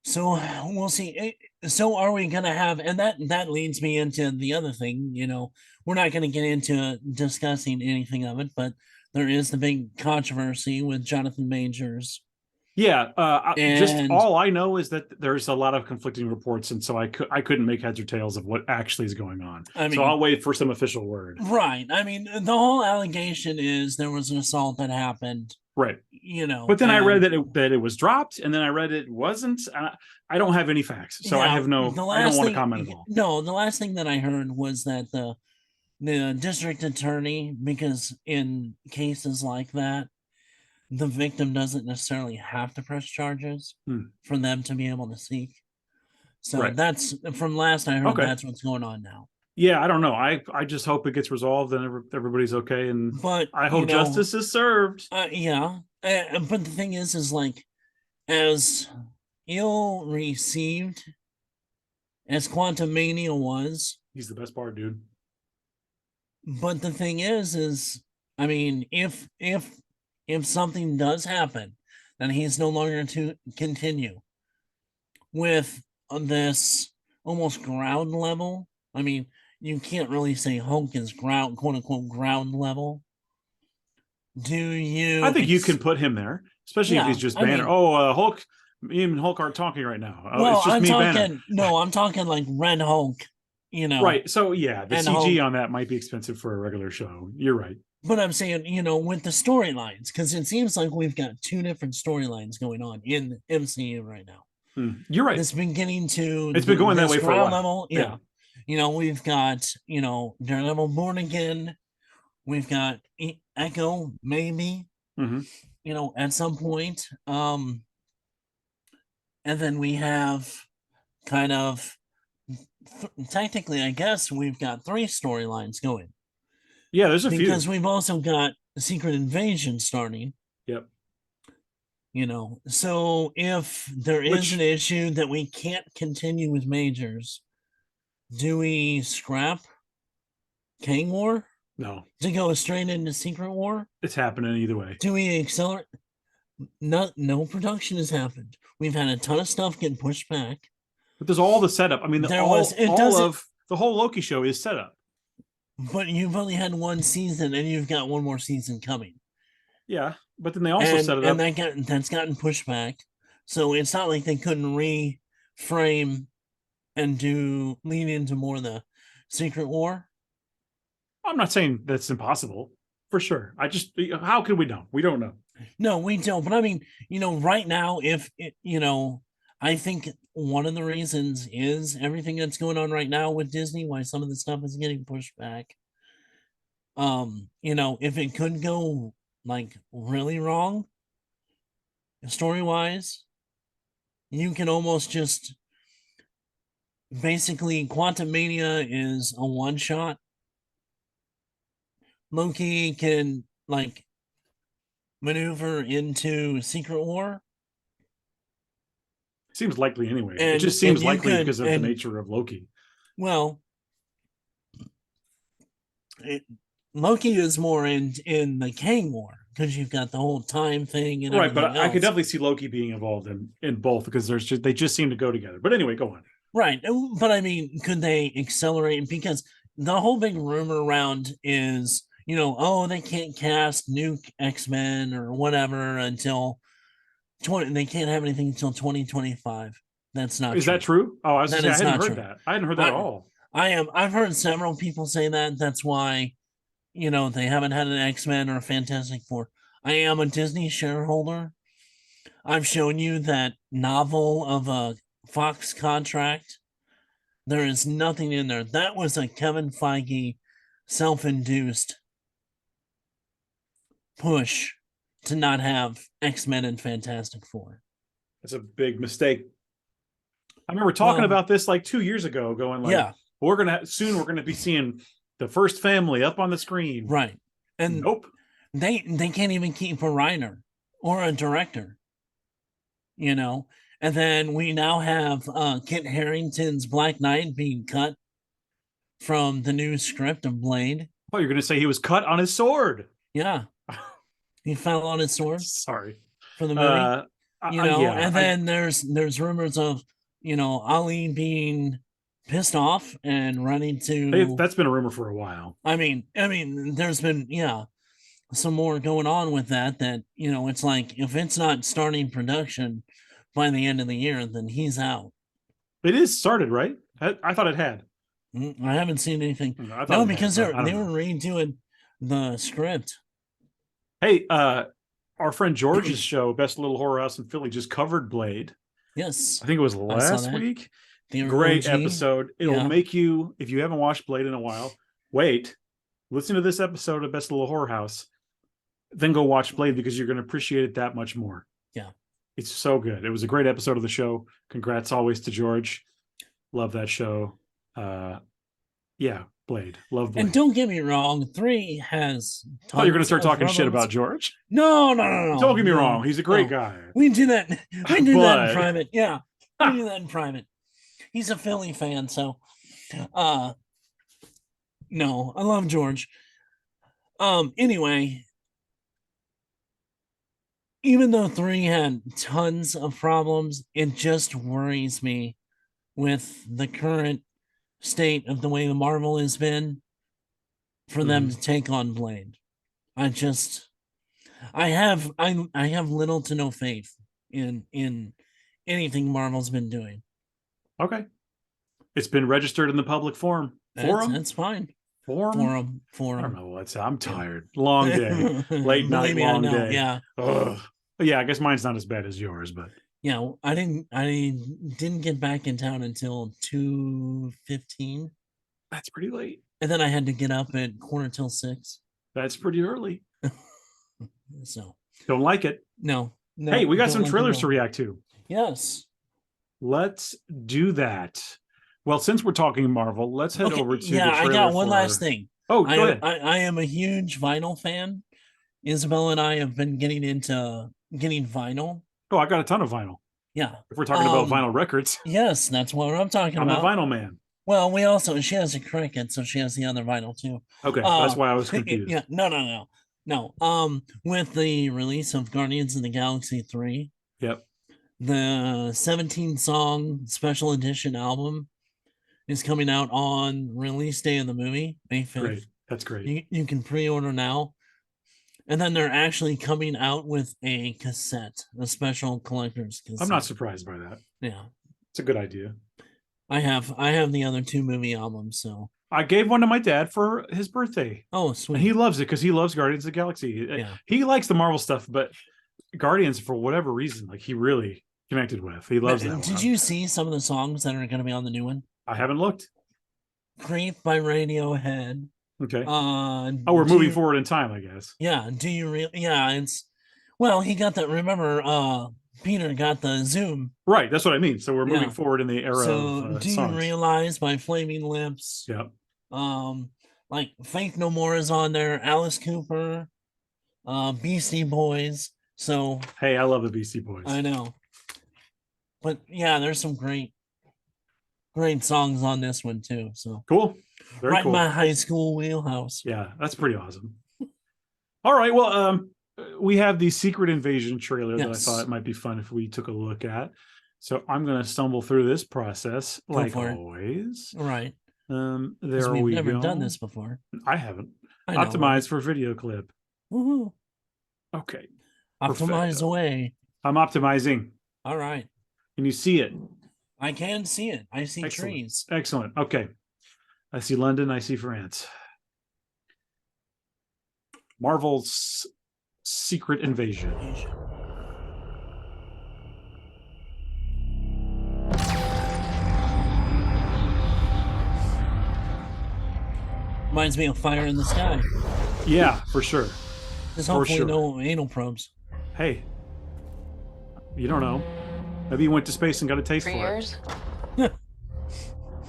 Speaker 1: So we'll see. So are we going to have, and that leads me into the other thing. We're not going to get into discussing anything of it, but there is the big controversy with Jonathan Majors.
Speaker 2: Yeah, just
Speaker 1: And
Speaker 2: all I know is that there's a lot of conflicting reports, and so I couldn't make heads or tails of what actually is going on. So I'll wait for some official word.
Speaker 1: Right. I mean, the whole allegation is there was an assault that happened.
Speaker 2: Right. But then I read that it was dropped, and then I read it wasn't. I don't have any facts, so I have I don't want to comment at all.
Speaker 1: No, the last thing that I heard was that the district attorney, because in cases like that, the victim doesn't necessarily have to press charges for them to be able to seek. So that's from last I heard. Okay. That's what's going on now.
Speaker 2: Yeah, I don't know. I just hope it gets resolved and everybody's okay. But I hope justice is served.
Speaker 1: Yeah, but the thing is like, as ill received as Quantum Mania was,
Speaker 2: he's the best part, dude.
Speaker 1: But the thing is, I mean, if something does happen, then he's no longer to continue with this almost ground level. I mean, you can't really say Hulk is ground, quote unquote, ground level. Do you?
Speaker 2: I think you can put him there, especially if he's just Banner. Hulk, me and Hulk aren't talking right now.
Speaker 1: Well, it's just Banner. No, I'm talking like Red Hulk.
Speaker 2: Right. So yeah, the CG Hulk on that might be expensive for a regular show. You're right.
Speaker 1: But I'm saying, with the storylines, because it seems like we've got two different storylines going on in MCU right now.
Speaker 2: You're right.
Speaker 1: It's been getting to.
Speaker 2: It's been going that way for a while.
Speaker 1: Level. Yeah. We've got, Daredevil Born Again. We've got Echo, maybe, at some point. And then we have kind of, technically, I guess we've got three storylines going.
Speaker 2: Yeah, there's a few.
Speaker 1: Because we've also got Secret Invasion starting.
Speaker 2: Yep.
Speaker 1: So if there is an issue that we can't continue with Majors, do we scrap Kang War?
Speaker 2: No.
Speaker 1: To go straight into Secret War?
Speaker 2: It's happening either way.
Speaker 1: Do we accelerate? No production has happened. We've had a ton of stuff getting pushed back.
Speaker 2: But there's all the setup. I mean, all of the whole Loki show is set up.
Speaker 1: But you've only had one season, and you've got one more season coming.
Speaker 2: Yeah, but then they also set it up,
Speaker 1: and that's gotten pushed back. So it's not like they couldn't reframe and lean into more of the Secret War.
Speaker 2: I'm not saying that's impossible, for sure. How can we know? We don't know.
Speaker 1: No, we don't. But I mean, right now, I think one of the reasons is everything that's going on right now with Disney, why some of the stuff is getting pushed back. If it could go like really wrong story wise, you can almost just basically Quantum Mania is a one shot. Loki can like maneuver into Secret War,
Speaker 2: Seems likely anyway. It
Speaker 1: and
Speaker 2: just seems
Speaker 1: you
Speaker 2: likely
Speaker 1: could
Speaker 2: because of the nature of Loki.
Speaker 1: well, it, Loki is more in the Kang War because you've got the whole time thing and
Speaker 2: Right,
Speaker 1: everything
Speaker 2: but I could
Speaker 1: else.
Speaker 2: definitely see Loki being involved in both because they just seem to go together. But anyway, go on.
Speaker 1: Right. But I mean, could they accelerate? Because the whole big rumor around is, oh, they can't cast new X-Men or whatever until 20, they can't have anything until 2025. That's not
Speaker 2: Is that
Speaker 1: true.
Speaker 2: true? Oh, I was
Speaker 1: That
Speaker 2: gonna say I
Speaker 1: is
Speaker 2: hadn't
Speaker 1: not
Speaker 2: heard
Speaker 1: true.
Speaker 2: that. I hadn't heard that at
Speaker 1: I
Speaker 2: all.
Speaker 1: I've heard several people say that. That's why, they haven't had an X-Men or a Fantastic Four. I am a Disney shareholder. I've shown you that novel of a Fox contract. There is nothing in there. That was a Kevin Feige self-induced push to not have X-Men and Fantastic Four.
Speaker 2: It's a big mistake. I remember talking
Speaker 1: Well,
Speaker 2: about this like 2 years ago, going like,
Speaker 1: yeah,
Speaker 2: we're gonna be seeing the first family up on the screen.
Speaker 1: right. And
Speaker 2: Nope.
Speaker 1: they can't even keep a writer or a director, you know. And then we now have Kit Harrington's Black Knight being cut from the new script of Blade.
Speaker 2: Oh, you're gonna say he was cut on his sword.
Speaker 1: Yeah, he fell on his sword
Speaker 2: Sorry.
Speaker 1: for the movie.
Speaker 2: Uh, yeah.
Speaker 1: And then there's rumors of Ali being pissed off and running to.
Speaker 2: That's been a rumor for a while.
Speaker 1: I mean, there's been some more going on with that it's like if it's not starting production by the end of the year, then he's out.
Speaker 2: It is started, right? I thought it had.
Speaker 1: I haven't seen anything.
Speaker 2: I thought
Speaker 1: No,
Speaker 2: it
Speaker 1: because
Speaker 2: had, but I
Speaker 1: they
Speaker 2: don't
Speaker 1: were
Speaker 2: know.
Speaker 1: redoing the script.
Speaker 2: Hey, our friend George's show, Best Little Horror House in Philly, just covered Blade.
Speaker 1: Yes,
Speaker 2: I think it was
Speaker 1: I saw
Speaker 2: last
Speaker 1: that.
Speaker 2: week.
Speaker 1: The
Speaker 2: Great
Speaker 1: OG.
Speaker 2: episode. It'll
Speaker 1: Yeah.
Speaker 2: make you, if you haven't watched Blade in a while, wait, listen to this episode of Best Little Horror House, then go watch Blade because you're going to appreciate it that much more.
Speaker 1: Yeah.
Speaker 2: It's so good. It was a great episode of the show. Congrats always to George. Love that show. Yeah, Blade. Love Blade.
Speaker 1: And don't get me wrong, 3 has.
Speaker 2: Oh, you're going to start
Speaker 1: of
Speaker 2: talking shit
Speaker 1: problems.
Speaker 2: about George?
Speaker 1: No.
Speaker 2: Don't get me
Speaker 1: no,
Speaker 2: wrong. He's a great
Speaker 1: no.
Speaker 2: guy.
Speaker 1: We do that. We do that in
Speaker 2: But-
Speaker 1: private. Yeah, we do that in private. He's a Philly fan, so no, I love George. Anyway, even though 3 had tons of problems, it just worries me with the current state of the way the Marvel has been for them to take on Blade. I have little to no faith in anything Marvel's been doing.
Speaker 2: Okay. It's been registered in the public forum. Forum?
Speaker 1: That's fine.
Speaker 2: Forum?
Speaker 1: Forum.
Speaker 2: I don't know. I'm tired. Long day. Late night, long day.
Speaker 1: Yeah.
Speaker 2: Ugh. Yeah, I guess mine's not as bad as yours, but
Speaker 1: Yeah, I didn't get back in town until 2:15.
Speaker 2: that's pretty late.
Speaker 1: And then I had to get up at 5:45.
Speaker 2: That's pretty early.
Speaker 1: So
Speaker 2: Don't like it.
Speaker 1: no.
Speaker 2: Hey, we got
Speaker 1: don't
Speaker 2: some
Speaker 1: like it
Speaker 2: trailers
Speaker 1: at
Speaker 2: to
Speaker 1: all.
Speaker 2: react to.
Speaker 1: Yes.
Speaker 2: Let's do that. Well, since we're talking Marvel, let's head over to the
Speaker 1: I
Speaker 2: trailer
Speaker 1: got one
Speaker 2: for-
Speaker 1: last thing.
Speaker 2: Oh, go ahead.
Speaker 1: I am a huge vinyl fan. Isabel and I have been getting into getting vinyl.
Speaker 2: Oh, I got a ton of vinyl.
Speaker 1: Yeah.
Speaker 2: If we're talking about vinyl records,
Speaker 1: Yes, that's what I'm talking
Speaker 2: I'm
Speaker 1: about.
Speaker 2: a vinyl man.
Speaker 1: Well, she has a Cricut, so she has the other vinyl too.
Speaker 2: Okay, that's why I was confused.
Speaker 1: Yeah, no. With the release of Guardians of the Galaxy 3,
Speaker 2: Yep.
Speaker 1: the 17-song special edition album is coming out on release day of the movie, May 5th.
Speaker 2: Great. That's great.
Speaker 1: You can pre-order now. And then they're actually coming out with a cassette, a special collector's cassette.
Speaker 2: I'm not surprised by that.
Speaker 1: Yeah.
Speaker 2: It's a good idea.
Speaker 1: I have the other 2 movie albums, so
Speaker 2: I gave one to my dad for his birthday.
Speaker 1: oh sweet.
Speaker 2: And he loves it because he loves Guardians of the Galaxy.
Speaker 1: Yeah.
Speaker 2: He likes the Marvel stuff, but Guardians, for whatever reason, like he really connected with. He loves that one.
Speaker 1: Did you see some of the songs that are going to be on the new one?
Speaker 2: I haven't looked.
Speaker 1: Creep by Radiohead,
Speaker 2: Okay.
Speaker 1: Oh,
Speaker 2: we're moving forward in time, I guess.
Speaker 1: Yeah. Do you really? Yeah. Well, he got the. Remember, Peter got the zoom.
Speaker 2: Right. That's what I mean. So we're moving forward in the era of
Speaker 1: do
Speaker 2: songs.
Speaker 1: you realize my flaming lips?
Speaker 2: Yeah.
Speaker 1: Like Faith No More is on there. Alice Cooper, Beastie Boys. So
Speaker 2: hey, I love the Beastie Boys.
Speaker 1: I know, but yeah, there's some great songs on this one too. So
Speaker 2: cool. Very
Speaker 1: right
Speaker 2: cool.
Speaker 1: in my high school wheelhouse.
Speaker 2: Yeah, that's pretty awesome. All right. Well, we have the Secret Invasion trailer that I thought it might be fun if we took a look at. So I'm going to stumble through this process like always.
Speaker 1: All right.
Speaker 2: There we go.
Speaker 1: We've never done this before.
Speaker 2: I haven't.
Speaker 1: I know,
Speaker 2: Optimize for video clip.
Speaker 1: Woohoo.
Speaker 2: Okay.
Speaker 1: Optimize away.
Speaker 2: I'm optimizing.
Speaker 1: All right.
Speaker 2: Can you see it?
Speaker 1: I can see it. I see trees.
Speaker 2: Excellent. Okay. I see London. I see France. Marvel's Secret Invasion.
Speaker 1: Reminds me of Fire in the Sky.
Speaker 2: Yeah, for sure.
Speaker 1: There's hopefully no anal probes.
Speaker 2: Hey, you don't know. Maybe you went to space and got a taste for
Speaker 3: 3 years?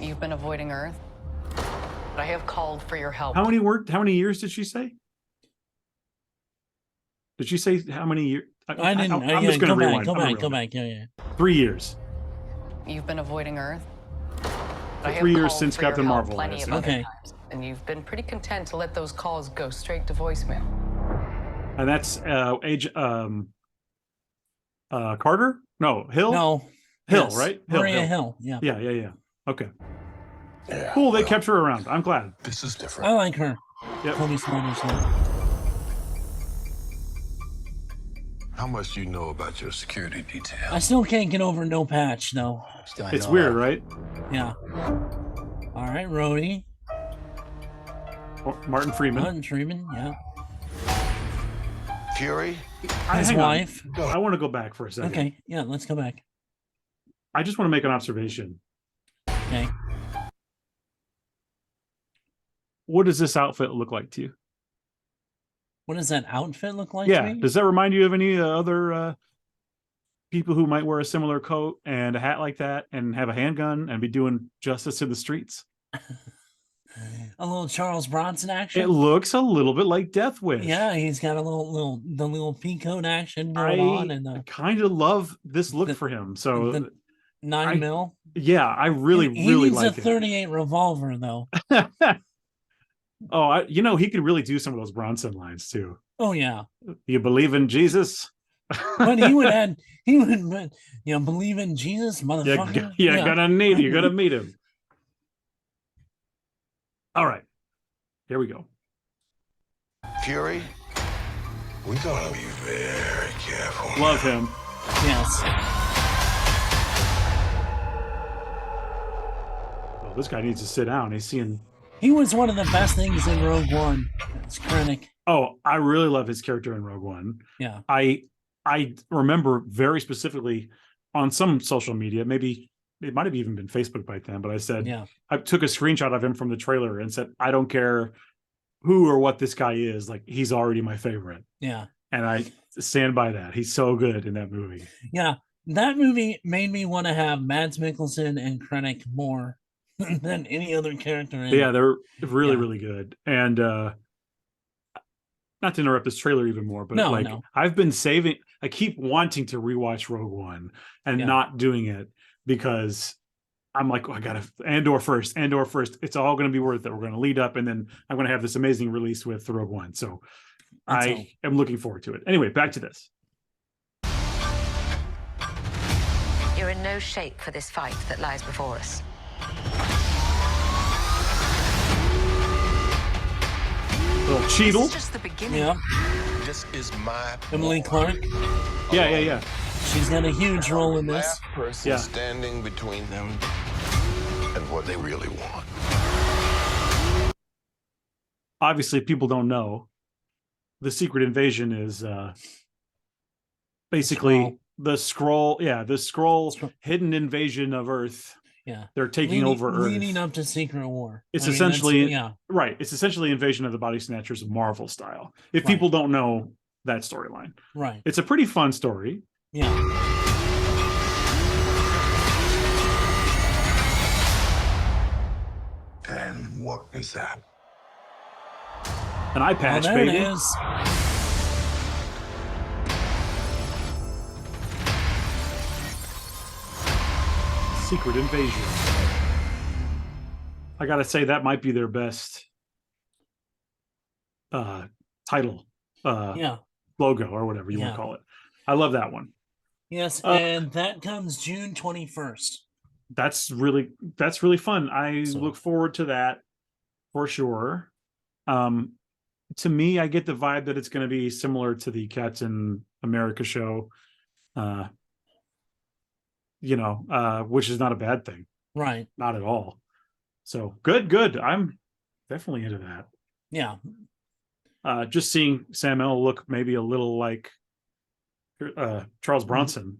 Speaker 3: You've been avoiding Earth. But I have called for your help.
Speaker 2: How many years did she say? Did she say how many years?
Speaker 1: I didn't.
Speaker 2: I'm just going to rewind.
Speaker 1: Go back. Yeah.
Speaker 2: 3 years.
Speaker 3: You've been avoiding Earth.
Speaker 2: For 3 years since Captain Marvel.
Speaker 3: Plenty of other times, and you've been pretty content to let those calls go straight to voicemail.
Speaker 2: And that's Carter? No, Hill?
Speaker 1: No.
Speaker 2: Hill, right?
Speaker 1: Maria Hill. Yeah.
Speaker 2: Yeah. Okay. Yeah, cool. They kept her around. I'm glad.
Speaker 4: This is different.
Speaker 1: I like her.
Speaker 2: Yep.
Speaker 1: Tony Smothers.
Speaker 4: How much do you know about your security detail?
Speaker 1: I still can't get over no patch though.
Speaker 2: It's weird, right?
Speaker 1: Yeah. All right, Rhodey.
Speaker 2: Martin Freeman.
Speaker 1: Yeah.
Speaker 4: Fury?
Speaker 1: His wife.
Speaker 2: I want to go back for a second.
Speaker 1: Okay, yeah, let's go back.
Speaker 2: I just want to make an observation.
Speaker 1: Okay.
Speaker 2: What does this outfit look like to you?
Speaker 1: What does that outfit look like
Speaker 2: to
Speaker 1: me?
Speaker 2: Does that remind you of any other people who might wear a similar coat and a hat like that and have a handgun and be doing justice in the streets?
Speaker 1: A little Charles Bronson action.
Speaker 2: It looks a little bit like Death Wish.
Speaker 1: Yeah, he's got a little peacoat action going on, and
Speaker 2: I kind of love this look for him. So
Speaker 1: the 9mm.
Speaker 2: Yeah, I really like it.
Speaker 1: He needs a 38 revolver though.
Speaker 2: Oh, he could really do some of those Bronson lines too.
Speaker 1: Oh yeah.
Speaker 2: You believe in Jesus?
Speaker 1: But he would believe in Jesus, motherfucker.
Speaker 2: You're gonna meet him. All right, here we go.
Speaker 4: Fury, we gotta be very careful.
Speaker 2: Love him.
Speaker 1: Yes.
Speaker 2: Oh, this guy needs to sit down.
Speaker 1: He was one of the best things in Rogue One. It's Krennic.
Speaker 2: Oh, I really love his character in Rogue One.
Speaker 1: Yeah.
Speaker 2: I remember very specifically on some social media, maybe it might have even been Facebook by then, but I said, I took a screenshot of him from the trailer and said, I don't care who or what this guy is, like he's already my favorite.
Speaker 1: Yeah.
Speaker 2: And I stand by that. He's so good in that movie.
Speaker 1: Yeah. That movie made me want to have Mads Mikkelsen and Krennic more than any other character.
Speaker 2: Yeah, they're really good. And not to interrupt this trailer even more, but I've been I keep wanting to rewatch Rogue One and not doing it because I'm like, I gotta Andor first. It's all going to be worth it. We're going to lead up, and then I'm going to have this amazing release with Rogue One. So I am looking forward to it. Anyway, back to this.
Speaker 5: You're in no shape for this fight that lies before us.
Speaker 2: Little Cheadle.
Speaker 3: This is just the beginning.
Speaker 1: Yeah.
Speaker 4: This is my
Speaker 1: Emily Clark.
Speaker 2: Yeah.
Speaker 1: She's got a huge role in this.
Speaker 4: Last person standing between them and what they really want.
Speaker 2: Obviously, people don't know. The Secret Invasion is basically the Skrull hidden invasion of Earth.
Speaker 1: Yeah.
Speaker 2: They're taking over Earth.
Speaker 1: Leading up to Secret War.
Speaker 2: It's
Speaker 1: I mean,
Speaker 2: essentially
Speaker 1: yeah.
Speaker 2: right. It's essentially Invasion of the Body Snatchers Marvel style. If
Speaker 1: Right.
Speaker 2: people don't know that storyline,
Speaker 1: Right.
Speaker 2: it's a pretty fun story.
Speaker 1: Yeah.
Speaker 4: And what is that?
Speaker 2: An eye patch,
Speaker 1: there
Speaker 2: baby.
Speaker 1: it is.
Speaker 2: Secret Invasion. I gotta say that might be their best title,
Speaker 1: Yeah.
Speaker 2: logo or whatever you want
Speaker 1: Yeah.
Speaker 2: to call it. I love that one.
Speaker 1: Yes, and that comes June 21st.
Speaker 2: That's really fun. I
Speaker 1: So-
Speaker 2: look forward to that for sure. To me, I get the vibe that it's going to be similar to the Captain America show, which is not a bad thing.
Speaker 1: Right.
Speaker 2: Not at all. So good. I'm definitely into that.
Speaker 1: Yeah.
Speaker 2: Just seeing Sam L look maybe a little like Charles Bronson.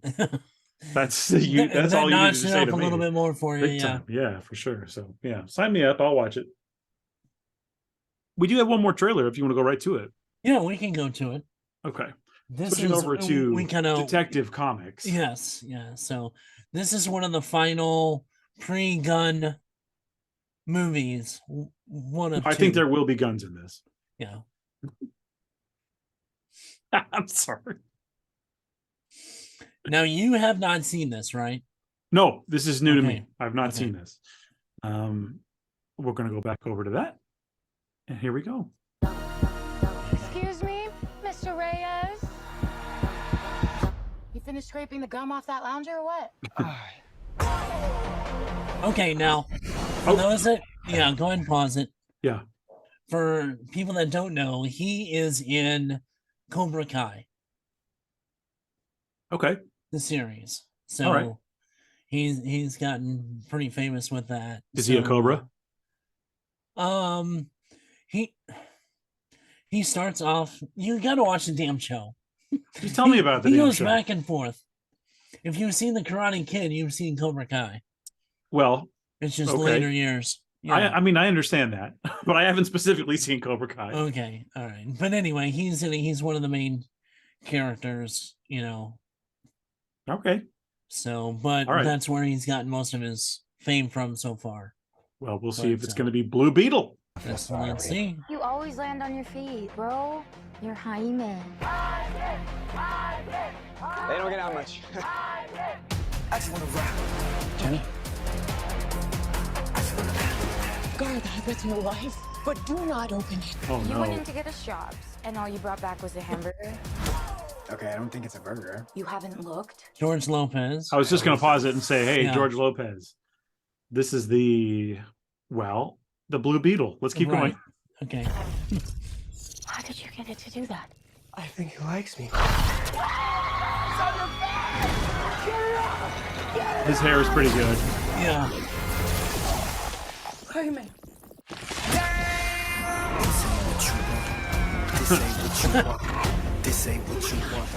Speaker 2: That's all you need to say to
Speaker 1: a
Speaker 2: me.
Speaker 1: little bit more for you.
Speaker 2: Big
Speaker 1: Yeah.
Speaker 2: time. Yeah, for sure. So yeah, sign me up. I'll watch it. We do have one more trailer if you want to go right to it.
Speaker 1: Yeah, we can go to it.
Speaker 2: Okay.
Speaker 1: This
Speaker 2: Switching
Speaker 1: is
Speaker 2: over to
Speaker 1: we kind of
Speaker 2: Detective Comics.
Speaker 1: Yes, yeah. So this is one of the final pre-gun movies. One of
Speaker 2: I
Speaker 1: two.
Speaker 2: think there will be guns in this.
Speaker 1: Yeah.
Speaker 2: I'm sorry.
Speaker 1: Now you have not seen this, right?
Speaker 2: No, this is new to me.
Speaker 1: Okay.
Speaker 2: I've not
Speaker 1: Okay.
Speaker 2: seen this. We're going to go back over to that. And here we go.
Speaker 6: Excuse me, Mr. Reyes? You finished scraping the gum off that lounger or what?
Speaker 1: Okay, now for those that go ahead and pause it.
Speaker 2: Yeah.
Speaker 1: For people that don't know, he is in Cobra Kai,
Speaker 2: Okay.
Speaker 1: the series. So
Speaker 2: All right.
Speaker 1: he's gotten pretty famous with that.
Speaker 2: Is he a Cobra?
Speaker 1: He starts off. You got to watch the damn show.
Speaker 2: Just tell me about the
Speaker 1: He
Speaker 2: damn
Speaker 1: goes
Speaker 2: show.
Speaker 1: back and forth. If you've seen the Karate Kid, you've seen Cobra Kai.
Speaker 2: Well,
Speaker 1: It's just
Speaker 2: okay.
Speaker 1: later years.
Speaker 2: I mean, I understand that, but I haven't specifically seen Cobra Kai.
Speaker 1: Okay, all right. But anyway, he's one of the main characters,
Speaker 2: Okay.
Speaker 1: So, but
Speaker 2: All right.
Speaker 1: that's where he's gotten most of his fame from so far.
Speaker 2: Well, we'll see if
Speaker 1: But,
Speaker 2: it's going to be Blue Beetle.
Speaker 1: Let's see.
Speaker 6: You always land on your feet, bro. You're Jaime.
Speaker 7: They don't get out much.
Speaker 8: I just want to rap. Jenny?
Speaker 6: Guard that with your life, but do not open it.
Speaker 2: Oh,
Speaker 6: You went in
Speaker 2: no.
Speaker 6: to get us jobs, and all you brought back was a hamburger.
Speaker 8: Okay, I don't think it's a burger.
Speaker 6: You haven't looked?
Speaker 1: George Lopez.
Speaker 2: I was just going to pause it and say, hey,
Speaker 1: Yeah.
Speaker 2: George Lopez, this is the Blue Beetle. Let's keep
Speaker 1: Right.
Speaker 2: going.
Speaker 1: Okay.
Speaker 6: How did you get it to do that?
Speaker 8: I think he likes me.
Speaker 2: His hair is pretty good.
Speaker 1: Yeah.
Speaker 6: Jaime.
Speaker 8: This ain't what you want. This ain't what you want.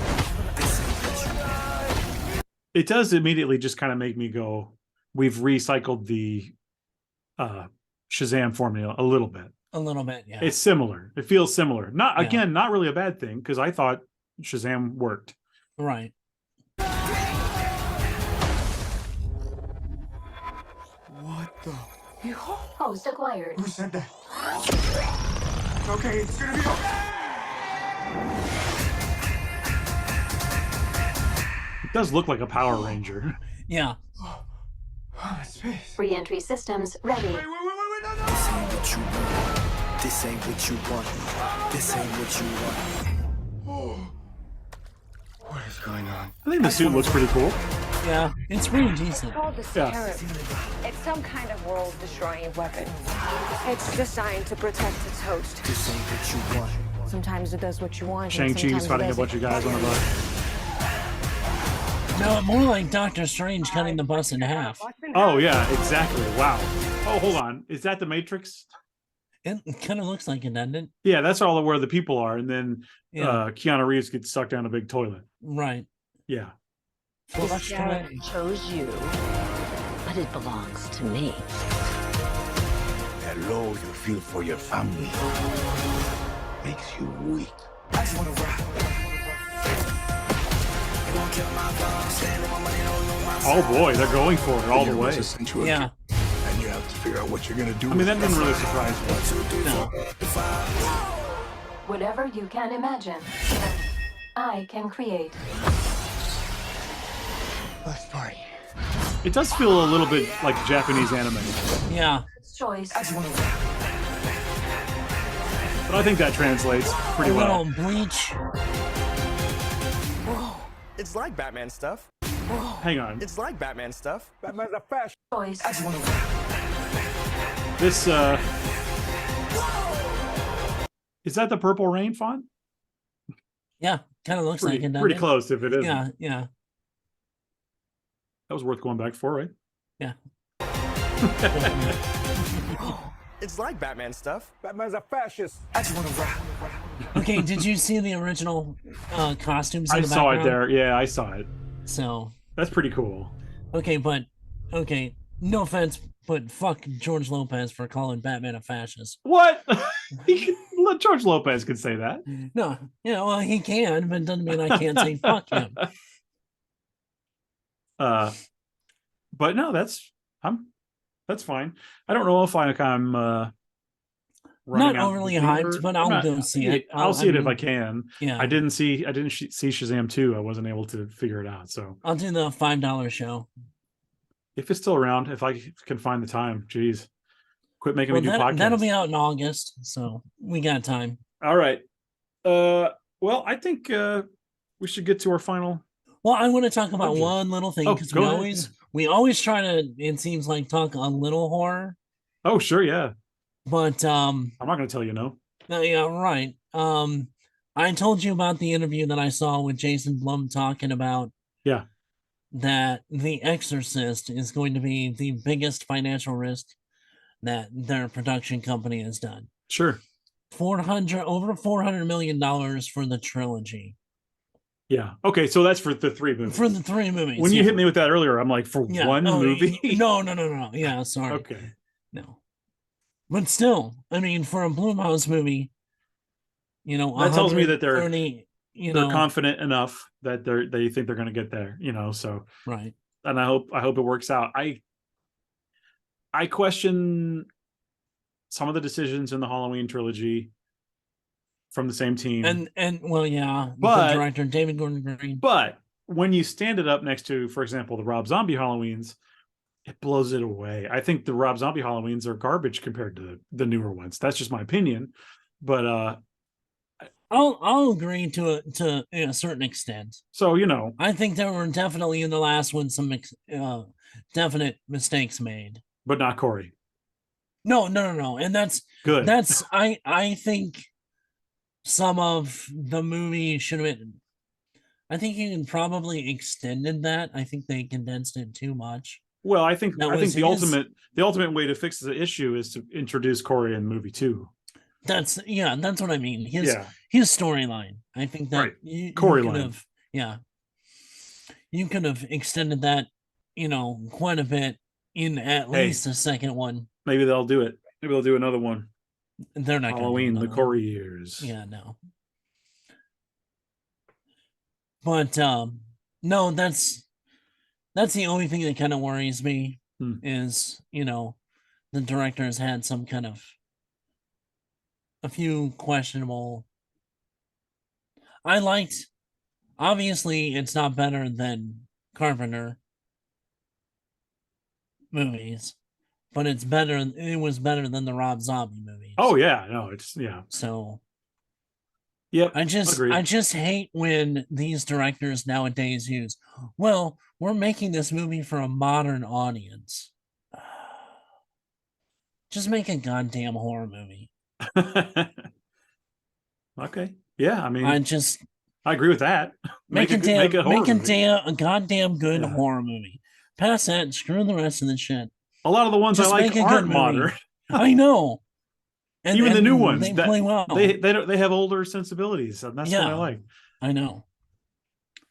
Speaker 8: This ain't what you want.
Speaker 2: It does immediately just kind of make me go, we've recycled the Shazam formula a little bit.
Speaker 1: A little bit, yeah.
Speaker 2: It's similar. It feels similar. Not
Speaker 1: Yeah.
Speaker 2: Again, not really a bad thing because I thought Shazam worked.
Speaker 1: Right.
Speaker 8: What the?
Speaker 6: Host acquired.
Speaker 8: Who said that? Okay, it's gonna be okay.
Speaker 2: It does look like a Power Ranger.
Speaker 1: Yeah.
Speaker 8: Oh, space.
Speaker 6: Re-entry systems ready.
Speaker 8: Wait, no, no. This ain't what you want. This ain't what you want. This ain't what you want. Oh. What is going on?
Speaker 2: I think the suit looks pretty cool.
Speaker 1: Yeah. It's pretty decent.
Speaker 9: Called the
Speaker 2: Yeah.
Speaker 9: Scarab. It's some kind of world-destroying weapon. It's designed to protect its host.
Speaker 8: This ain't what you want.
Speaker 9: Sometimes it does what you want. and
Speaker 2: Shang-Chi's
Speaker 9: sometimes it
Speaker 2: fighting a
Speaker 9: doesn't.
Speaker 2: bunch of guys on a bus.
Speaker 1: No, more like Doctor Strange cutting the bus in half.
Speaker 2: Oh, yeah, exactly. Wow. Oh, hold on. Is that the Matrix?
Speaker 1: It kind of looks like it, doesn't it?
Speaker 2: Yeah, that's all where the people are. And then
Speaker 1: Yeah.
Speaker 2: Keanu Reeves gets stuck down a big toilet.
Speaker 1: Right.
Speaker 2: Yeah.
Speaker 9: The Scarab chose you, but
Speaker 6: but it belongs to me.
Speaker 4: That love you feel for your family makes you weak.
Speaker 2: Oh boy, they're going for it all the way.
Speaker 1: Yeah.
Speaker 4: And you have to figure out what you're gonna do.
Speaker 2: I mean, that didn't really surprise me.
Speaker 1: No.
Speaker 10: Whatever you can imagine, I can create.
Speaker 8: Let's party.
Speaker 2: It does feel a little bit like Japanese anime,
Speaker 1: Yeah.
Speaker 10: Choice.
Speaker 2: but I think that translates pretty
Speaker 1: A
Speaker 2: well.
Speaker 1: little Bleach.
Speaker 7: It's like Batman stuff.
Speaker 2: Hang on.
Speaker 7: It's like Batman stuff.
Speaker 4: Batman's a fashion.
Speaker 10: Choice.
Speaker 2: This is that the Purple Rain font?
Speaker 1: Yeah, kind of looks like it. doesn't
Speaker 2: Pretty
Speaker 1: it?
Speaker 2: close if it is.
Speaker 1: Yeah, yeah,
Speaker 2: That was worth going back for, right?
Speaker 1: yeah.
Speaker 7: It's like Batman stuff.
Speaker 4: Batman's a fascist.
Speaker 1: Okay, did you see the original costumes? In
Speaker 2: I
Speaker 1: the
Speaker 2: saw it
Speaker 1: background?
Speaker 2: there. Yeah, I saw it.
Speaker 1: So
Speaker 2: That's pretty cool.
Speaker 1: okay, no offense, but fuck George Lopez for calling Batman a fascist.
Speaker 2: What? George Lopez could say that.
Speaker 1: No, well he can, but it doesn't mean I can't say fuck him.
Speaker 2: But no, that's fine. I don't know if I'm running
Speaker 1: Not
Speaker 2: out
Speaker 1: overly
Speaker 2: the theater.
Speaker 1: hyped, but
Speaker 2: I'm
Speaker 1: I'll
Speaker 2: not-
Speaker 1: go see it.
Speaker 2: I'll see it if
Speaker 1: mean,
Speaker 2: I can.
Speaker 1: Yeah,
Speaker 2: I didn't see Shazam 2. I wasn't able to figure it out. So
Speaker 1: I'll do the $5 show.
Speaker 2: if it's still around, if I can find the time, geez, quit making me do podcasts.
Speaker 1: That'll be out in August, so we got time.
Speaker 2: All right. Well, I think we should get to our final.
Speaker 1: Well, I want to talk about
Speaker 2: Okay.
Speaker 1: one little thing
Speaker 2: Oh,
Speaker 1: because
Speaker 2: go ahead.
Speaker 1: we always try to, it seems like, talk a little horror,
Speaker 2: Oh, sure, yeah.
Speaker 1: but
Speaker 2: I'm not going to tell you no.
Speaker 1: yeah, right. I told you about the interview that I saw with Jason Blum talking about
Speaker 2: Yeah.
Speaker 1: that The Exorcist is going to be the biggest financial risk that their production company has done.
Speaker 2: Sure.
Speaker 1: Over $400 million for the trilogy.
Speaker 2: Yeah. Okay, so that's for the 3 movies.
Speaker 1: For the 3 movies.
Speaker 2: When you
Speaker 1: yeah.
Speaker 2: hit me with that earlier, I'm like, for
Speaker 1: Yeah.
Speaker 2: one
Speaker 1: Oh,
Speaker 2: movie?
Speaker 1: No. Yeah, sorry.
Speaker 2: Okay.
Speaker 1: No. But still, I mean, for a Blumhouse movie,
Speaker 2: That tells me that they're
Speaker 1: 130,
Speaker 2: they're confident enough that they think they're going to get there, so
Speaker 1: right.
Speaker 2: and I hope it works out. I question some of the decisions in the Halloween trilogy from the same team.
Speaker 1: And well, yeah,
Speaker 2: But-
Speaker 1: the director David Gordon Green.
Speaker 2: But when you stand it up next to, for example, the Rob Zombie Halloweens, it blows it away. I think the Rob Zombie Halloweens are garbage compared to the newer ones. That's just my opinion. But
Speaker 1: I'll agree to a certain extent.
Speaker 2: so
Speaker 1: I think there were definitely in the last one some definite mistakes made.
Speaker 2: but not Corey.
Speaker 1: No, and that's
Speaker 2: Good.
Speaker 1: I think some of the movie should have been. I think you can probably extended that. I think they condensed it too much.
Speaker 2: Well, I think
Speaker 1: That
Speaker 2: the
Speaker 1: was his-
Speaker 2: ultimate way to fix the issue is to introduce Corey in movie 2.
Speaker 1: That's what I mean. His
Speaker 2: Yeah.
Speaker 1: his storyline. I think that
Speaker 2: Right.
Speaker 1: you
Speaker 2: Corey
Speaker 1: could
Speaker 2: line.
Speaker 1: have, you could have extended that, quite a bit in at
Speaker 2: Hey.
Speaker 1: least the second one.
Speaker 2: Maybe they'll do it. Maybe they'll do another one.
Speaker 1: They're not gonna do
Speaker 2: Halloween, the
Speaker 1: another one.
Speaker 2: Corey years.
Speaker 1: Yeah, no. But no, that's the only thing that kind of worries me is, the director has had some kind of a few questionable. Obviously it's not better than Carpenter movies, but it was better than the Rob Zombie movies.
Speaker 2: Oh yeah, no, it's
Speaker 1: So
Speaker 2: Yep.
Speaker 1: I just hate when these directors nowadays use, well, we're making this movie for a modern audience. Just make a goddamn horror movie.
Speaker 2: Okay. Yeah, I mean,
Speaker 1: I
Speaker 2: agree with that.
Speaker 1: make a
Speaker 2: horror movie.
Speaker 1: goddamn good
Speaker 2: Yeah.
Speaker 1: horror movie. Pass that and screw the rest of the shit.
Speaker 2: A lot of the ones
Speaker 1: Just
Speaker 2: I like
Speaker 1: make a good
Speaker 2: aren't
Speaker 1: movie.
Speaker 2: modern.
Speaker 1: I know. And
Speaker 2: Even the new ones,
Speaker 1: they play well.
Speaker 2: They have older sensibilities, and that's what I like.
Speaker 1: I know.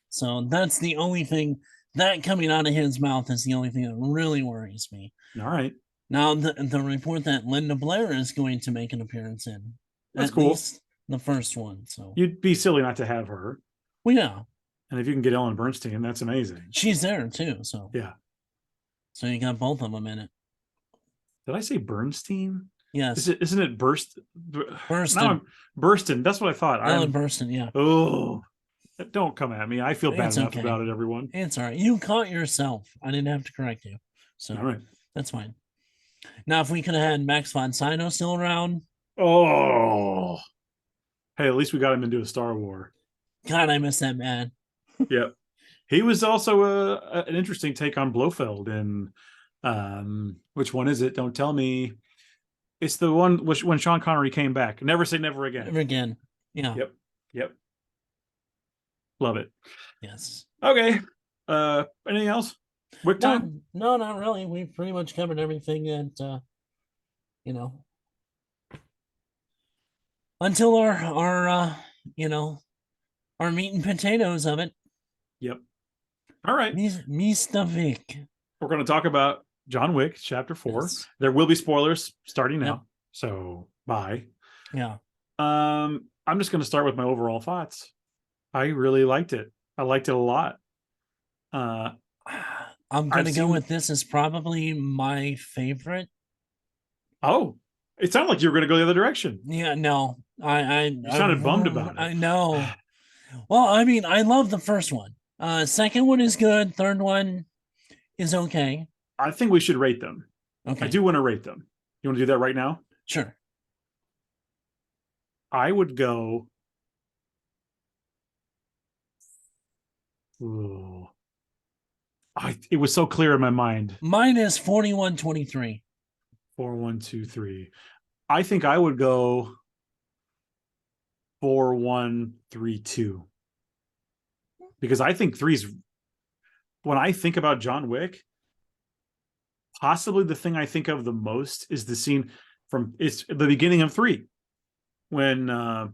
Speaker 1: So that's the only thing that coming out of his mouth is the only thing that really worries me.
Speaker 2: All right.
Speaker 1: Now, the report that Linda Blair is going to make an appearance in.
Speaker 2: That's
Speaker 1: at
Speaker 2: cool.
Speaker 1: least the first one. So
Speaker 2: You'd be silly not to have her.
Speaker 1: well, yeah,
Speaker 2: And if you can get Ellen Bernstein, that's amazing.
Speaker 1: she's there too. So
Speaker 2: Yeah.
Speaker 1: so you got both of them in it.
Speaker 2: Did I say Bernstein?
Speaker 1: Yes,
Speaker 2: Isn't it
Speaker 1: Burstyn.
Speaker 2: Now I'm Burston. That's what I thought.
Speaker 1: Ellen Burstyn. Yeah,
Speaker 2: Oh, don't come at me. I feel bad
Speaker 1: It's
Speaker 2: enough
Speaker 1: okay.
Speaker 2: about it, everyone.
Speaker 1: it's all right. You caught yourself. I didn't have to correct you. So
Speaker 2: All right.
Speaker 1: that's fine. Now, if we could have had Max von Sydow still around,
Speaker 2: Oh. Hey, at least we got him into a Star War.
Speaker 1: God, I miss that man.
Speaker 2: Yep. He was also an interesting take on Blofeld in which one is it? Don't tell me. It's the one when Sean Connery came back. Never Say Never Again.
Speaker 1: Never again. Yeah.
Speaker 2: Yep. Love it.
Speaker 1: Yes.
Speaker 2: Okay. Anything else? Wick time?
Speaker 1: No, not really. We pretty much covered everything that until our our meat and potatoes of it.
Speaker 2: Yep. All right.
Speaker 1: Mr. Vic.
Speaker 2: We're going to talk about John Wick Chapter 4.
Speaker 1: Yes.
Speaker 2: There will be spoilers starting now.
Speaker 1: Yep.
Speaker 2: So bye.
Speaker 1: Yeah.
Speaker 2: I'm just going to start with my overall thoughts. I really liked it. I liked it a lot.
Speaker 1: I'm gonna go with this as probably my favorite.
Speaker 2: Oh, it sounded like you were going to go the other direction.
Speaker 1: Yeah, no,
Speaker 2: You sounded bummed about it.
Speaker 1: I know. Well, I mean, I love the first one. Second one is good. Third one is okay.
Speaker 2: I think we should rate them.
Speaker 1: Okay,
Speaker 2: I do want to rate them. You want to do that right now?
Speaker 1: sure.
Speaker 2: I would go. Ooh. It was so clear in my mind.
Speaker 1: Mine is 41-23.
Speaker 2: 4, 1, 2, 3. I think I would go 4, 1, 3, 2. Because I think 3's, when I think about John Wick, possibly the thing I think of the most is the scene from it's the beginning of 3 when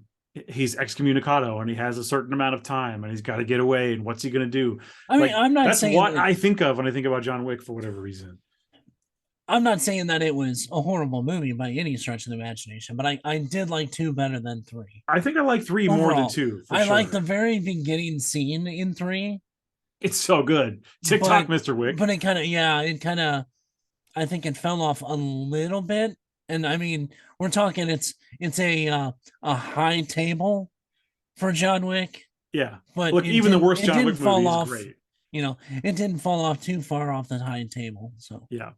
Speaker 2: he's excommunicado and he has a certain amount of time and he's got to get away, and what's he going to do?
Speaker 1: I mean, I'm not
Speaker 2: that's
Speaker 1: saying
Speaker 2: what
Speaker 1: that,
Speaker 2: I think of when I think about John Wick for whatever reason.
Speaker 1: I'm not saying that it was a horrible movie by any stretch of the imagination, but I did like 2 better than 3.
Speaker 2: I think I like 3 more than 2.
Speaker 1: I like the very beginning scene in 3.
Speaker 2: It's so good. TikTok, Mr. Wick.
Speaker 1: But it kind of, I think it fell off a little bit. And I mean, we're talking it's a high table for John Wick.
Speaker 2: Yeah.
Speaker 1: But
Speaker 2: look, even the worst John Wick movie is great.
Speaker 1: It didn't fall off too far off the high table. So
Speaker 2: yeah.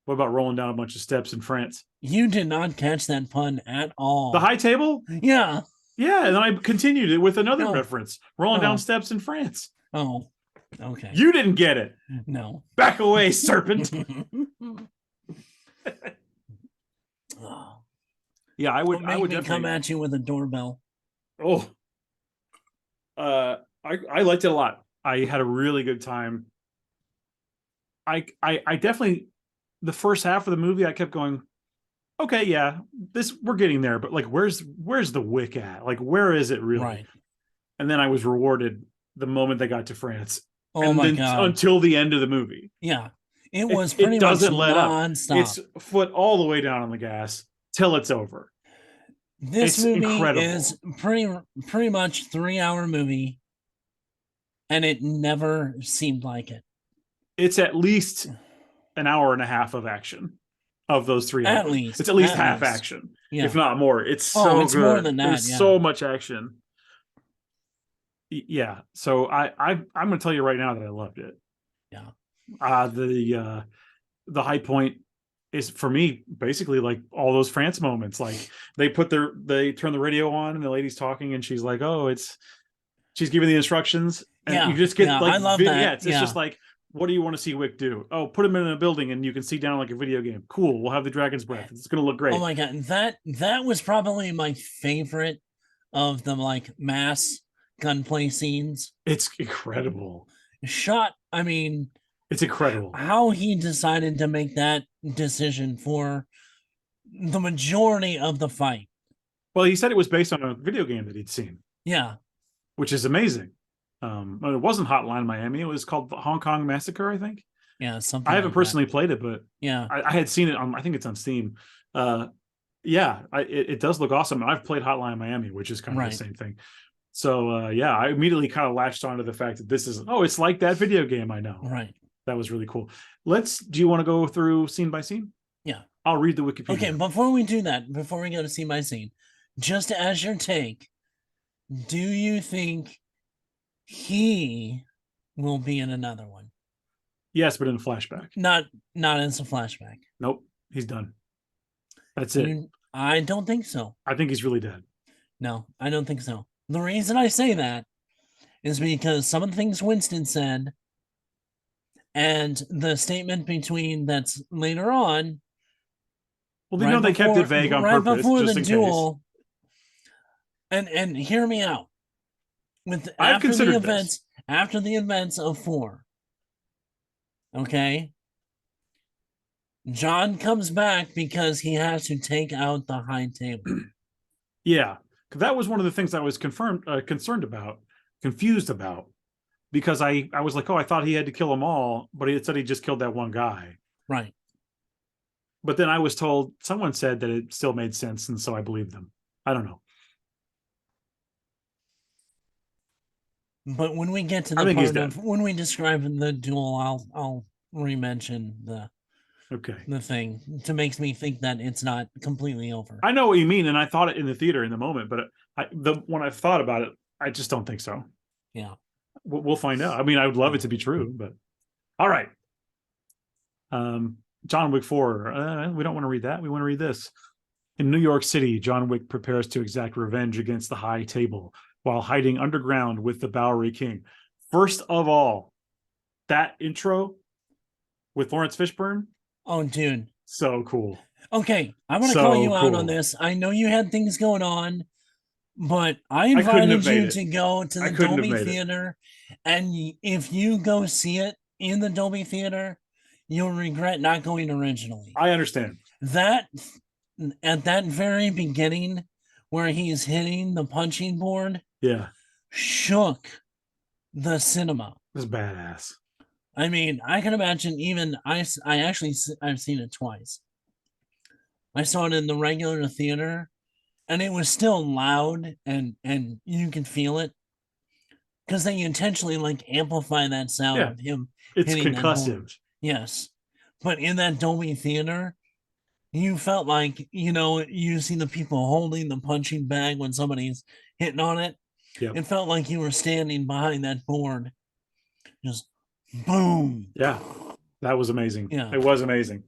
Speaker 2: What about rolling down a bunch of steps in France?
Speaker 1: You did not catch that pun at all.
Speaker 2: The high table?
Speaker 1: Yeah.
Speaker 2: Yeah, and then I continued it with another reference. Rolling down steps in France.
Speaker 1: Oh, okay.
Speaker 2: You didn't get it.
Speaker 1: No.
Speaker 2: Back away, serpent. Yeah, I would definitely
Speaker 1: come at you with a doorbell.
Speaker 2: Oh. I liked it a lot. I had a really good time. I definitely, the first half of the movie, I kept going, okay, yeah, we're getting there, but like where's the Wick at? Like where is it really?
Speaker 1: Right.
Speaker 2: And then I was rewarded the moment they got to France.
Speaker 1: Oh my God.
Speaker 2: Until the end of the movie.
Speaker 1: Yeah. It was pretty much non-stop.
Speaker 2: It's foot all the way down on the gas till it's over.
Speaker 1: This movie is pretty much 3-hour movie, and it never seemed like it.
Speaker 2: It's at least an hour and a half of action of those 3 hours.
Speaker 1: At least.
Speaker 2: It's at least half action, if not more. It's
Speaker 1: it's
Speaker 2: good.
Speaker 1: more than that.
Speaker 2: There's so much action. Yeah. So I'm going to tell you right now that I loved it.
Speaker 1: Yeah.
Speaker 2: The high point is for me basically like all those France moments. Like they turn the radio on and the lady's talking and she's like, oh, she's giving the instructions and you just get like
Speaker 1: I love that.
Speaker 2: It's just like, what do you want to see Wick do? Oh, put him in a building and you can see down like a video game. Cool. We'll have the dragon's breath. It's going to look great.
Speaker 1: Oh my God. That was probably my favorite of the like mass gunplay scenes.
Speaker 2: It's incredible.
Speaker 1: It's
Speaker 2: incredible
Speaker 1: how he decided to make that decision for the majority of the fight.
Speaker 2: Well, he said it was based on a video game that he'd seen.
Speaker 1: Yeah.
Speaker 2: Which is amazing. It wasn't Hotline Miami. It was called the Hong Kong Massacre, I think.
Speaker 1: Yeah, something.
Speaker 2: I haven't
Speaker 1: like
Speaker 2: personally played it, but
Speaker 1: yeah,
Speaker 2: I had seen it on. I think it's on Steam. It does look awesome. I've played Hotline Miami, which is kind of the same thing. So yeah, I immediately kind of latched onto the fact that this is it's like that video game I know.
Speaker 1: Right.
Speaker 2: That was really cool. Do you want to go through scene by scene?
Speaker 1: Yeah.
Speaker 2: I'll read the Wikipedia.
Speaker 1: Okay, before we do that, before we go to scene by scene, just as your take, do you think he will be in another one?
Speaker 2: Yes, but in a flashback.
Speaker 1: Not as a flashback.
Speaker 2: Nope, he's done. That's it.
Speaker 1: I don't think so.
Speaker 2: I think he's really dead.
Speaker 1: No, I don't think so. The reason I say that is because some of the things Winston said and the statement between that's later on.
Speaker 2: Well, they kept it vague on purpose,
Speaker 1: before
Speaker 2: just
Speaker 1: the
Speaker 2: in
Speaker 1: duel. Case. And hear me out. After the events of 4. Okay. John comes back because he has to take out the High Table.
Speaker 2: Yeah, because that was one of the things I was confused about, because I was like, I thought he had to kill them all, but he said he just killed that one guy.
Speaker 1: Right.
Speaker 2: But then I was told, someone said that it still made sense, and so I believed them. I don't know.
Speaker 1: But when we get to the part of when we describe the duel, I'll re-mention the thing to makes me think that it's not completely over.
Speaker 2: I know what you mean, and I thought it in the theater in the moment, but when I've thought about it, I just don't think so.
Speaker 1: Yeah,
Speaker 2: we'll find out. I mean, I would love it to be true, but all right. John Wick 4. We don't want to read that. We want to read this. In New York City, John Wick prepares to exact revenge against the High Table while hiding underground with the Bowery King. First of all, that intro with Lawrence Fishburne.
Speaker 1: Oh, dude.
Speaker 2: So cool.
Speaker 1: Okay, I'm going to call you out on this. I know you had things going on, but I invited you to go to the Dolby Theater. And if you go see it in the Dolby Theater, you'll regret not going originally.
Speaker 2: I understand.
Speaker 1: That, at that very beginning, where he's hitting the punching board, shook the cinema.
Speaker 2: It was badass.
Speaker 1: I mean, I can imagine even I've seen it twice. I saw it in the regular theater, and it was still loud, and you can feel it because they intentionally amplify that sound of him.
Speaker 2: It's concussive.
Speaker 1: Yes, but in that Dolby Theater, you felt like you see the people holding the punching bag when somebody's hitting on it. Yep. It felt like you were standing behind that board, just boom.
Speaker 2: Yeah, that was amazing.
Speaker 1: Yeah,
Speaker 2: it was amazing.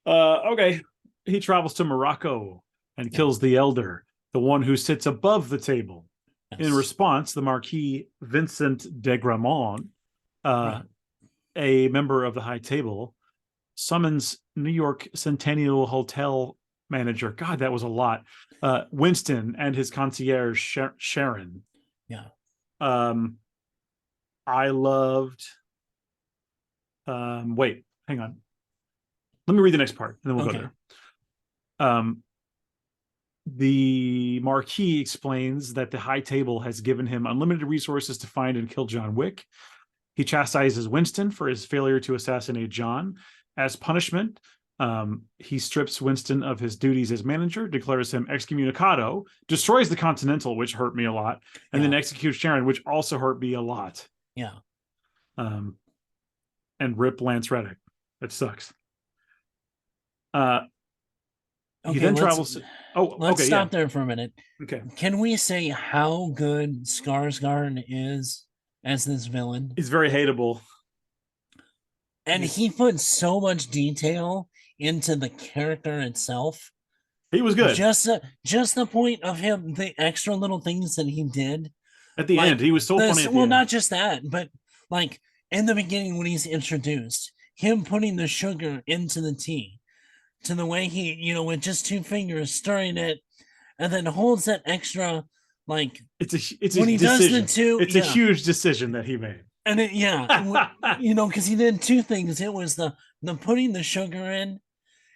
Speaker 2: Okay, he travels to Morocco and kills the elder, the one who sits above the table. Yes. In response, the Marquis Vincent de Gramont, a member of the High Table, summons New York Centennial Hotel manager. God, that was a lot. Winston and his concierge Sharon.
Speaker 1: Yeah.
Speaker 2: I loved. Wait, hang on. Let me read the next part, and then we'll go there. The Marquis explains that the High Table has given him unlimited resources to find and kill John Wick. He chastises Winston for his failure to assassinate John. As punishment, he strips Winston of his duties as manager, declares him excommunicado, destroys the Continental, which hurt me a lot, and then executes Sharon, which also hurt me a lot.
Speaker 1: Yeah.
Speaker 2: And rip Lance Reddick. That sucks. He then travels.
Speaker 1: Let's stop there for a minute.
Speaker 2: Okay.
Speaker 1: Can we say how good Skarsgård is as this villain?
Speaker 2: He's very hateable.
Speaker 1: And he put so much detail into the character itself.
Speaker 2: He was good.
Speaker 1: Just the point of him, the extra little things that he did.
Speaker 2: At the end, he was so funny.
Speaker 1: Well, not just that, but in the beginning when he's introduced, him putting the sugar into the tea, to the way he, with just 2 fingers stirring it, and then holds that extra,
Speaker 2: it's a
Speaker 1: when he
Speaker 2: decision.
Speaker 1: does the 2.
Speaker 2: It's a huge decision that he made.
Speaker 1: And because he did 2 things. It was the putting the sugar in,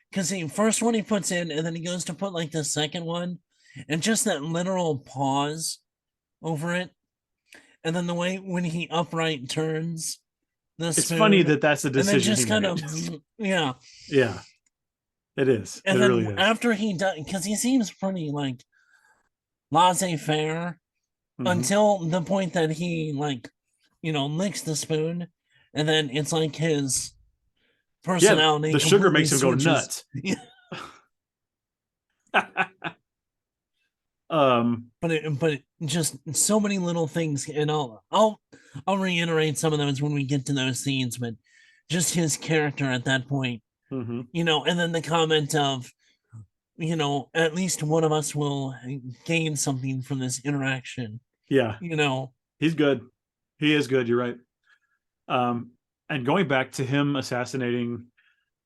Speaker 1: because the first one he puts in, and then he goes to put the second one, and just that literal pause over it. and then the way when he upright turns the
Speaker 2: It's
Speaker 1: spoon,
Speaker 2: funny that that's the
Speaker 1: and then
Speaker 2: decision
Speaker 1: just
Speaker 2: he
Speaker 1: kind
Speaker 2: made.
Speaker 1: of yeah.
Speaker 2: Yeah, it is.
Speaker 1: And
Speaker 2: it
Speaker 1: then
Speaker 2: really is.
Speaker 1: after he does, because he seems pretty like laissez-faire
Speaker 2: Mhm.
Speaker 1: until the point that he like, licks the spoon, and then it's like his personality.
Speaker 2: The sugar
Speaker 1: completely
Speaker 2: makes him go
Speaker 1: switches.
Speaker 2: nuts.
Speaker 1: But just so many little things, and I'll reiterate some of those when we get to those scenes, but just his character at that point,
Speaker 2: Mhm.
Speaker 1: and then the comment of, at least one of us will gain something from this interaction.
Speaker 2: Yeah, he's good. He is good. You're right. And going back to him assassinating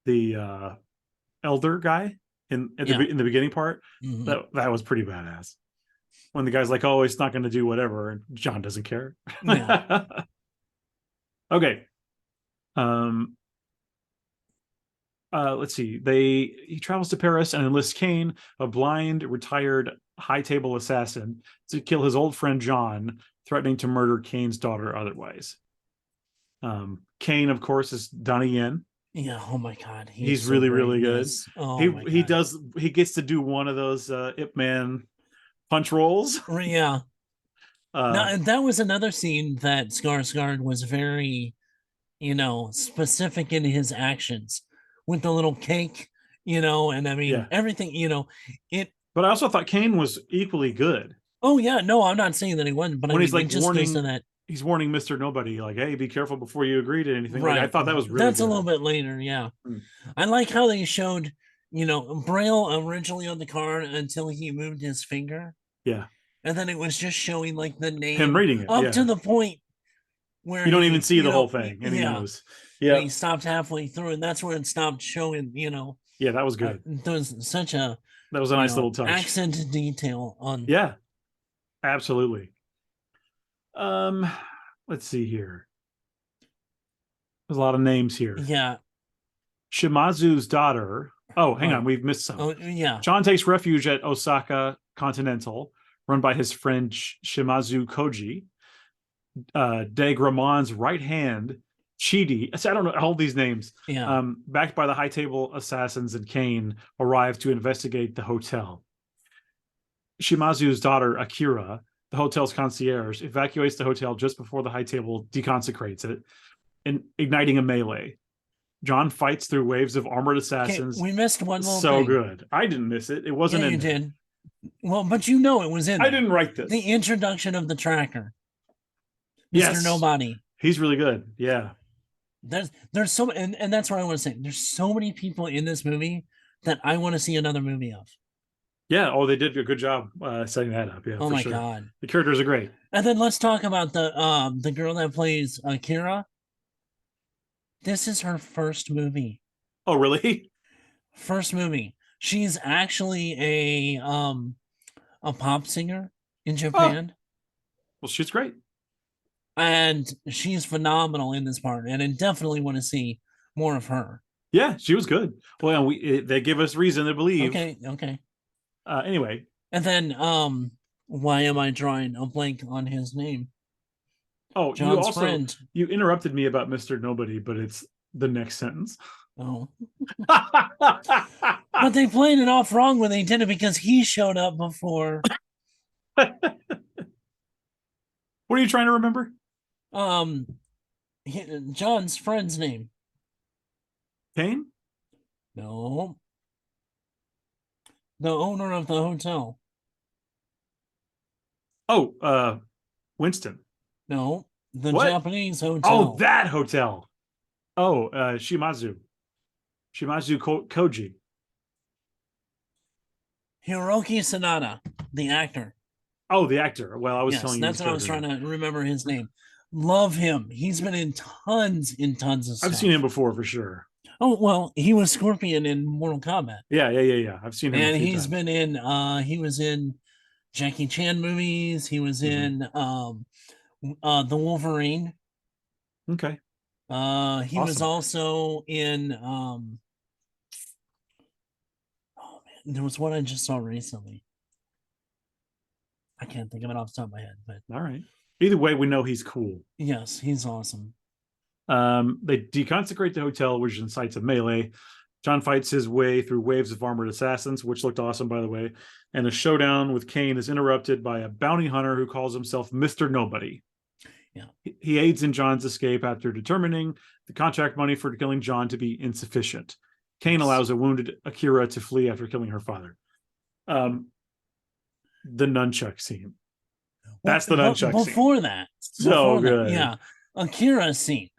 Speaker 2: the elder guy in the beginning part,
Speaker 1: Mhm.
Speaker 2: that was pretty badass. When the guy's like, "Oh, it's not going to do whatever," and John doesn't care.
Speaker 1: Yeah.
Speaker 2: Okay. Let's see. He travels to Paris and enlists Kane, a blind, retired high table assassin, to kill his old friend John, threatening to murder Kane's daughter otherwise. Kane, of course, is Donnie Yen.
Speaker 1: Yeah. Oh my God.
Speaker 2: He's
Speaker 1: so
Speaker 2: really,
Speaker 1: great
Speaker 2: really
Speaker 1: in
Speaker 2: good.
Speaker 1: this. Oh my
Speaker 2: He
Speaker 1: God.
Speaker 2: gets to do one of those Ip Man punch rolls.
Speaker 1: Yeah. Now, and that was another scene that Skarsgård was very, specific in his actions with the little cake, and I mean everything, it.
Speaker 2: But I also thought Kane was equally good.
Speaker 1: Oh yeah, no, I'm not saying that he wasn't, but
Speaker 2: when
Speaker 1: I mean,
Speaker 2: he's like
Speaker 1: it just goes to
Speaker 2: warning,
Speaker 1: that.
Speaker 2: he's warning Mr. Nobody, like, "Hey, be careful before you agree to anything."
Speaker 1: Right.
Speaker 2: Like, I thought that was really
Speaker 1: That's
Speaker 2: good.
Speaker 1: a little bit later, yeah.
Speaker 2: Hmm.
Speaker 1: I like how they showed, Braille originally on the card until he moved his finger.
Speaker 2: Yeah.
Speaker 1: And then it was just showing like the name
Speaker 2: Him reading it,
Speaker 1: up
Speaker 2: yeah.
Speaker 1: to the point where
Speaker 2: You don't
Speaker 1: he,
Speaker 2: even see the whole thing, and he knows. Yeah.
Speaker 1: And he stopped halfway through, and that's where it stopped showing,
Speaker 2: Yeah, that was good.
Speaker 1: There's such a
Speaker 2: That was a nice little touch.
Speaker 1: accent detail on.
Speaker 2: Yeah, absolutely. Let's see here. There's a lot of names here.
Speaker 1: Yeah.
Speaker 2: Shimazu's daughter. Oh, hang on, we've missed some.
Speaker 1: Oh, yeah.
Speaker 2: John takes refuge at Osaka Continental, run by his friend Shimazu Koji. Degramon's right hand, Chidi. I don't know all these names.
Speaker 1: Yeah.
Speaker 2: Backed by the high table assassins and Kane, arrive to investigate the hotel. Shimazu's daughter, Akira, the hotel's concierge, evacuates the hotel just before the high table deconsecrates it, igniting a melee. John fights through waves of armored assassins.
Speaker 1: We missed one little
Speaker 2: so
Speaker 1: thing.
Speaker 2: good. I didn't miss it. It wasn't
Speaker 1: Yeah,
Speaker 2: in
Speaker 1: you
Speaker 2: there.
Speaker 1: did. Well, but it was in
Speaker 2: I
Speaker 1: there.
Speaker 2: didn't write this.
Speaker 1: The introduction of the tracker. Mr.
Speaker 2: Yes.
Speaker 1: Nobody.
Speaker 2: He's really good. Yeah.
Speaker 1: There's so, and that's what I want to say. There's so many people in this movie that I want to see another movie of.
Speaker 2: Yeah. Oh, they did a good job setting that up. Yeah.
Speaker 1: Oh
Speaker 2: for
Speaker 1: my
Speaker 2: sure.
Speaker 1: God.
Speaker 2: The characters are great.
Speaker 1: And then let's talk about the girl that plays Akira. This is her first movie.
Speaker 2: Oh, really?
Speaker 1: First movie. She's actually a pop singer in Japan.
Speaker 2: Oh. Well, she's great.
Speaker 1: And she's phenomenal in this part, and I definitely want to see more of her.
Speaker 2: Yeah, she was good. Well, they give us reason to believe.
Speaker 1: Okay.
Speaker 2: Anyway.
Speaker 1: And then why am I drawing a blank on his name?
Speaker 2: Oh,
Speaker 1: John's friend.
Speaker 2: You interrupted me about Mr. Nobody, but it's the next sentence.
Speaker 1: Oh. But they played it off wrong when they did it because he showed up before.
Speaker 2: What are you trying to remember?
Speaker 1: John's friend's name.
Speaker 2: Kane?
Speaker 1: No. The owner of the hotel.
Speaker 2: Oh, Winston.
Speaker 1: No, the
Speaker 2: What?
Speaker 1: Japanese hotel.
Speaker 2: Oh, that hotel. Oh, Shimazu Koji.
Speaker 1: Hiroki Sanada, the actor.
Speaker 2: Oh, the actor. Well, I was telling you.
Speaker 1: That's what I was trying to remember his name. Love him. He's been in tons of stuff.
Speaker 2: I've seen him before for sure.
Speaker 1: Oh, well, he was Scorpion in Mortal Kombat.
Speaker 2: Yeah. I've seen him.
Speaker 1: And he's been in he was in Jackie Chan movies. He was in the Wolverine.
Speaker 2: Okay.
Speaker 1: He was also in oh man, there was one I just saw recently. I can't think of it off the top of my head, but
Speaker 2: all right. Either way, we know he's cool.
Speaker 1: Yes, he's awesome.
Speaker 2: They deconsecrate the hotel, which incites a melee. John fights his way through waves of armored assassins, which looked awesome, by the way. And a showdown with Kane is interrupted by a bounty hunter who calls himself Mr. Nobody.
Speaker 1: Yeah.
Speaker 2: He aids in John's escape after determining the contract money for killing John to be insufficient. Kane allows a wounded Akira to flee after killing her father. The nunchuck scene. That's the nunchuck scene.
Speaker 1: Before that.
Speaker 2: So good.
Speaker 1: Yeah. Akira's scene.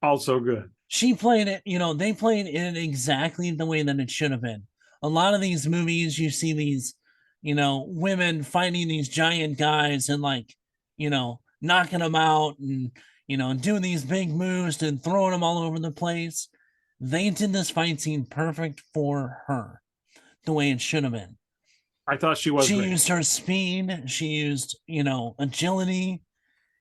Speaker 2: Also good.
Speaker 1: She played it, they played it exactly the way that it should have been. A lot of these movies, you see these, women fighting these giant guys and knocking them out and, doing these big moves and throwing them all over the place. They did this fight scene perfect for her, the way it should have been.
Speaker 2: I thought she was.
Speaker 1: She
Speaker 2: great.
Speaker 1: used her speed. She used, agility,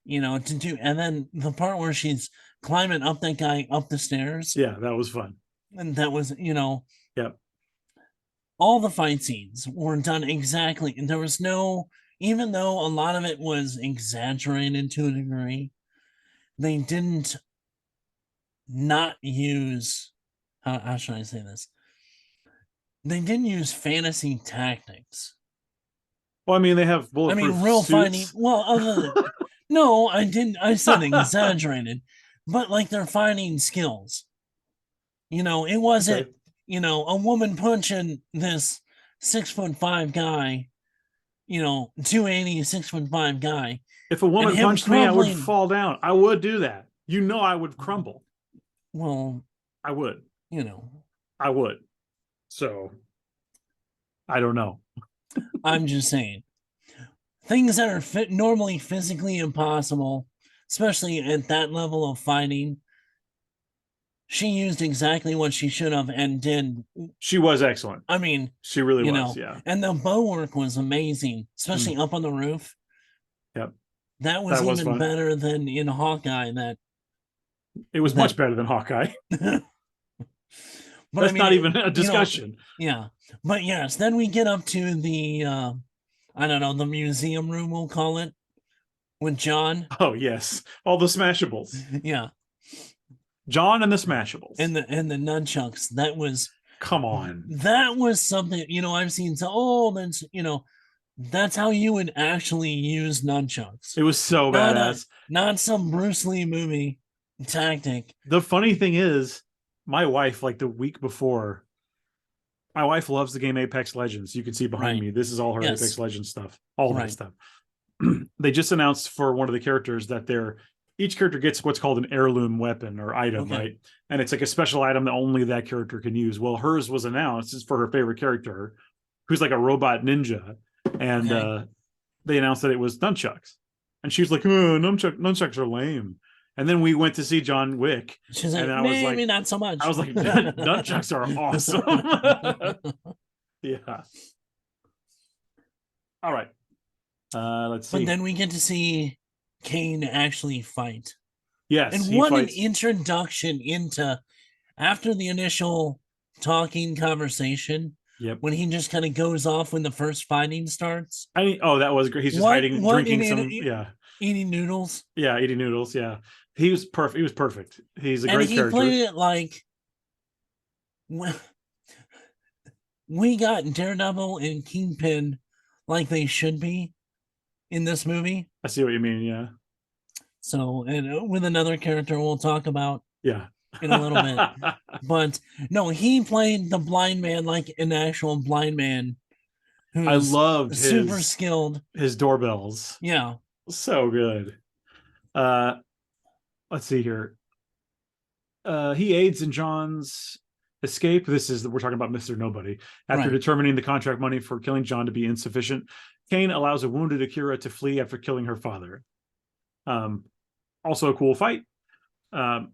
Speaker 1: to do. And then the part where she's climbing up that guy up the stairs.
Speaker 2: Yeah, that was fun.
Speaker 1: And that was,
Speaker 2: Yep.
Speaker 1: All the fight scenes were done exactly. And there was no, even though a lot of it was exaggerated to a degree, they didn't not use, how should I say this? They didn't use fantasy tactics.
Speaker 2: Well, I mean, they have bulletproof
Speaker 1: real
Speaker 2: suits.
Speaker 1: fighting. Well, other than no, I didn't. I said exaggerated, but their fighting skills. It wasn't.
Speaker 2: Okay.
Speaker 1: A woman punching this 6'5" guy. 280, 6'5" guy.
Speaker 2: If a woman punched me, I would fall down. I would do that. I would crumble.
Speaker 1: Well,
Speaker 2: I would.
Speaker 1: I
Speaker 2: would. So, I don't know.
Speaker 1: I'm just saying. Things that are normally physically impossible, especially at that level of fighting, she used exactly what she should have and did.
Speaker 2: She was excellent.
Speaker 1: I mean,
Speaker 2: she really was, yeah.
Speaker 1: And the bow work was amazing, especially up on the roof.
Speaker 2: Yep.
Speaker 1: That was even better than in Hawkeye.
Speaker 2: It was much better than Hawkeye. But that's not even a discussion.
Speaker 1: Yeah. But yes, then we get up to the, I don't know, the museum room, we'll call it, with John.
Speaker 2: Oh, yes. All the Smashables.
Speaker 1: Yeah.
Speaker 2: John and the Smashables.
Speaker 1: And the nunchucks. That was...
Speaker 2: Come on.
Speaker 1: That was something, I've seen. So, that's how you would actually use nunchucks.
Speaker 2: It was so badass.
Speaker 1: Not some Bruce Lee movie tactic.
Speaker 2: The funny thing is, my wife, the week before, my wife loves the game Apex Legends. You can see behind me. This is all her Apex Legends stuff. All that stuff. They just announced for one of the characters that each character gets what's called an heirloom weapon or item, right? And it's a special item that only that character can use. Well, hers was announced. It's for her favorite character, who's like a robot ninja. And they announced that it was nunchucks. And she was like, oh, nunchucks are lame. And then we went to see John Wick.
Speaker 1: She's like, maybe not so much.
Speaker 2: I was like, nunchucks are awesome. Yeah. All right. Let's see.
Speaker 1: But then we get to see Kane actually fight.
Speaker 2: Yes.
Speaker 1: And what an introduction into, after the initial talking conversation.
Speaker 2: Yep.
Speaker 1: When he just kind of goes off when the first fighting starts.
Speaker 2: That was great. He's just drinking some,
Speaker 1: eating noodles.
Speaker 2: Yeah, eating noodles. Yeah, he was perfect. He was perfect. He's a great character. And he
Speaker 1: played it like we got Daredevil and Kingpin like they should be in this movie.
Speaker 2: I see what you mean. Yeah.
Speaker 1: So, and with another character we'll talk about.
Speaker 2: Yeah.
Speaker 1: In a little bit. But no, he played the blind man like an actual blind man.
Speaker 2: I loved
Speaker 1: super skilled.
Speaker 2: His doorbells.
Speaker 1: Yeah.
Speaker 2: So good. Let's see here. He aids in John's escape. We're talking about Mr. Nobody. After determining the contract money for killing John to be insufficient, Kane allows a wounded Akira to flee after killing her father. Also a cool fight.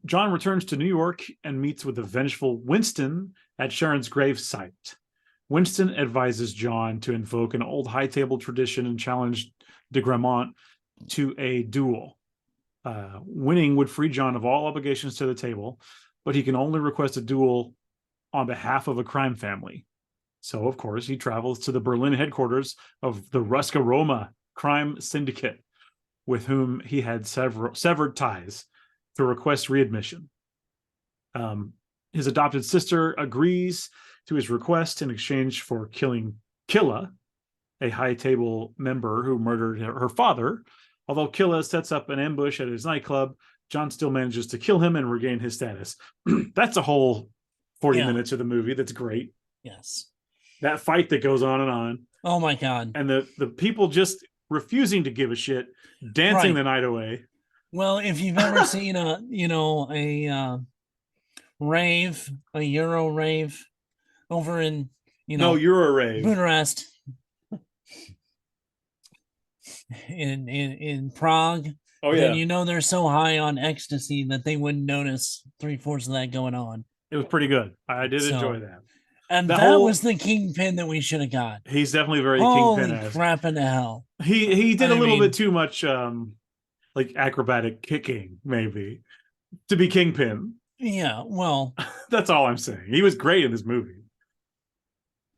Speaker 2: John returns to New York and meets with the vengeful Winston at Sharon's gravesite. Winston advises John to invoke an old high table tradition and challenge de Gremont to a duel. Winning would free John of all obligations to the table, but he can only request a duel on behalf of a crime family. So, of course, he travels to the Berlin headquarters of the Ruska Roma crime syndicate. with whom he had severed ties, to request readmission. His adopted sister agrees to his request in exchange for killing Killa, a high table member who murdered her father. Although Killa sets up an ambush at his nightclub, John still manages to kill him and regain his status. That's a whole 40 minutes of the movie. That's great.
Speaker 1: Yes.
Speaker 2: That fight that goes on and on.
Speaker 1: Oh my God.
Speaker 2: And the people just refusing to give a shit, dancing the night away.
Speaker 1: Well, if you've ever seen a rave, a Euro rave over in,
Speaker 2: Euro rave.
Speaker 1: Bucharest in Prague.
Speaker 2: Oh yeah.
Speaker 1: Then they're so high on ecstasy that they wouldn't notice 3/4 of that going on.
Speaker 2: It was pretty good. I did enjoy that.
Speaker 1: And that was the Kingpin that we should have got.
Speaker 2: He's definitely very
Speaker 1: Holy
Speaker 2: Kingpin-esque.
Speaker 1: crap in the hell.
Speaker 2: He did a little bit too much like acrobatic kicking, maybe, to be Kingpin.
Speaker 1: Yeah, well.
Speaker 2: That's all I'm saying. He was great in this movie.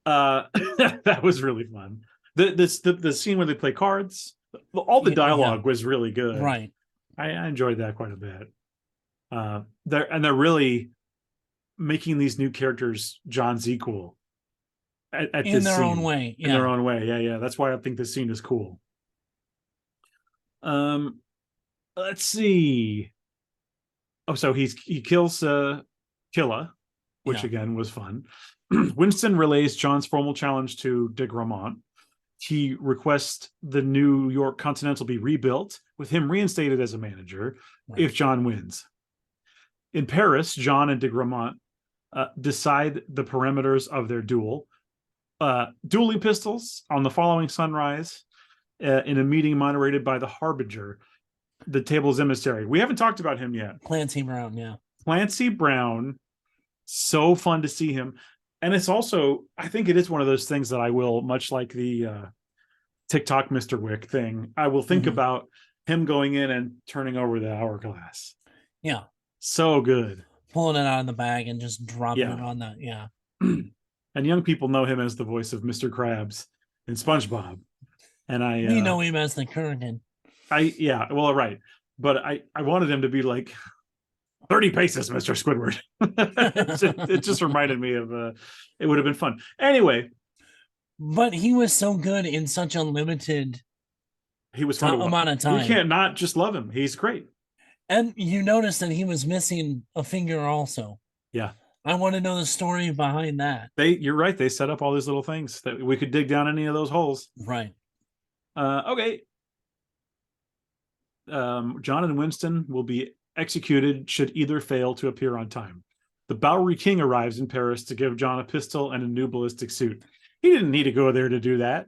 Speaker 2: That was really fun. The scene where they play cards, all the dialogue was really good.
Speaker 1: Right.
Speaker 2: I enjoyed that quite a bit. They're really making these new characters John's equal at
Speaker 1: in their own way.
Speaker 2: In their own way. Yeah. That's why I think this scene is cool. Let's see. Oh, so he kills Killa, which again was fun. Winston relays John's formal challenge to de Gramont. He requests the New York Continental be rebuilt, with him reinstated as a manager if John wins. In Paris, John and de Gramont decide the parameters of their duel. Dueling pistols on the following sunrise in a meeting moderated by the Harbinger, the table's emissary. We haven't talked about him yet.
Speaker 1: Clancy Brown, yeah.
Speaker 2: Clancy Brown, so fun to see him. And it's also, I think it is one of those things that I will, much like the TikTok Mr. Wick thing, I will think about him going in and turning over the hourglass.
Speaker 1: Yeah.
Speaker 2: So good.
Speaker 1: Pulling it out of the bag and just dropping it on that. Yeah.
Speaker 2: And young people know him as the voice of Mr. Krabs in SpongeBob. And
Speaker 1: we know him as the Kurgan.
Speaker 2: Right. But I wanted him to be like 30 paces, Mr. Squidward. It just reminded me of it would have been fun. Anyway.
Speaker 1: But he was so good in such a limited amount of time.
Speaker 2: You can't not just love him. He's great.
Speaker 1: And you notice that he was missing a finger also.
Speaker 2: Yeah.
Speaker 1: I want to know the story behind that.
Speaker 2: You're right. They set up all these little things that we could dig down any of those holes.
Speaker 1: Right.
Speaker 2: Okay. John and Winston will be executed should either fail to appear on time. The Bowery King arrives in Paris to give John a pistol and a new ballistic suit. He didn't need to go there to do that.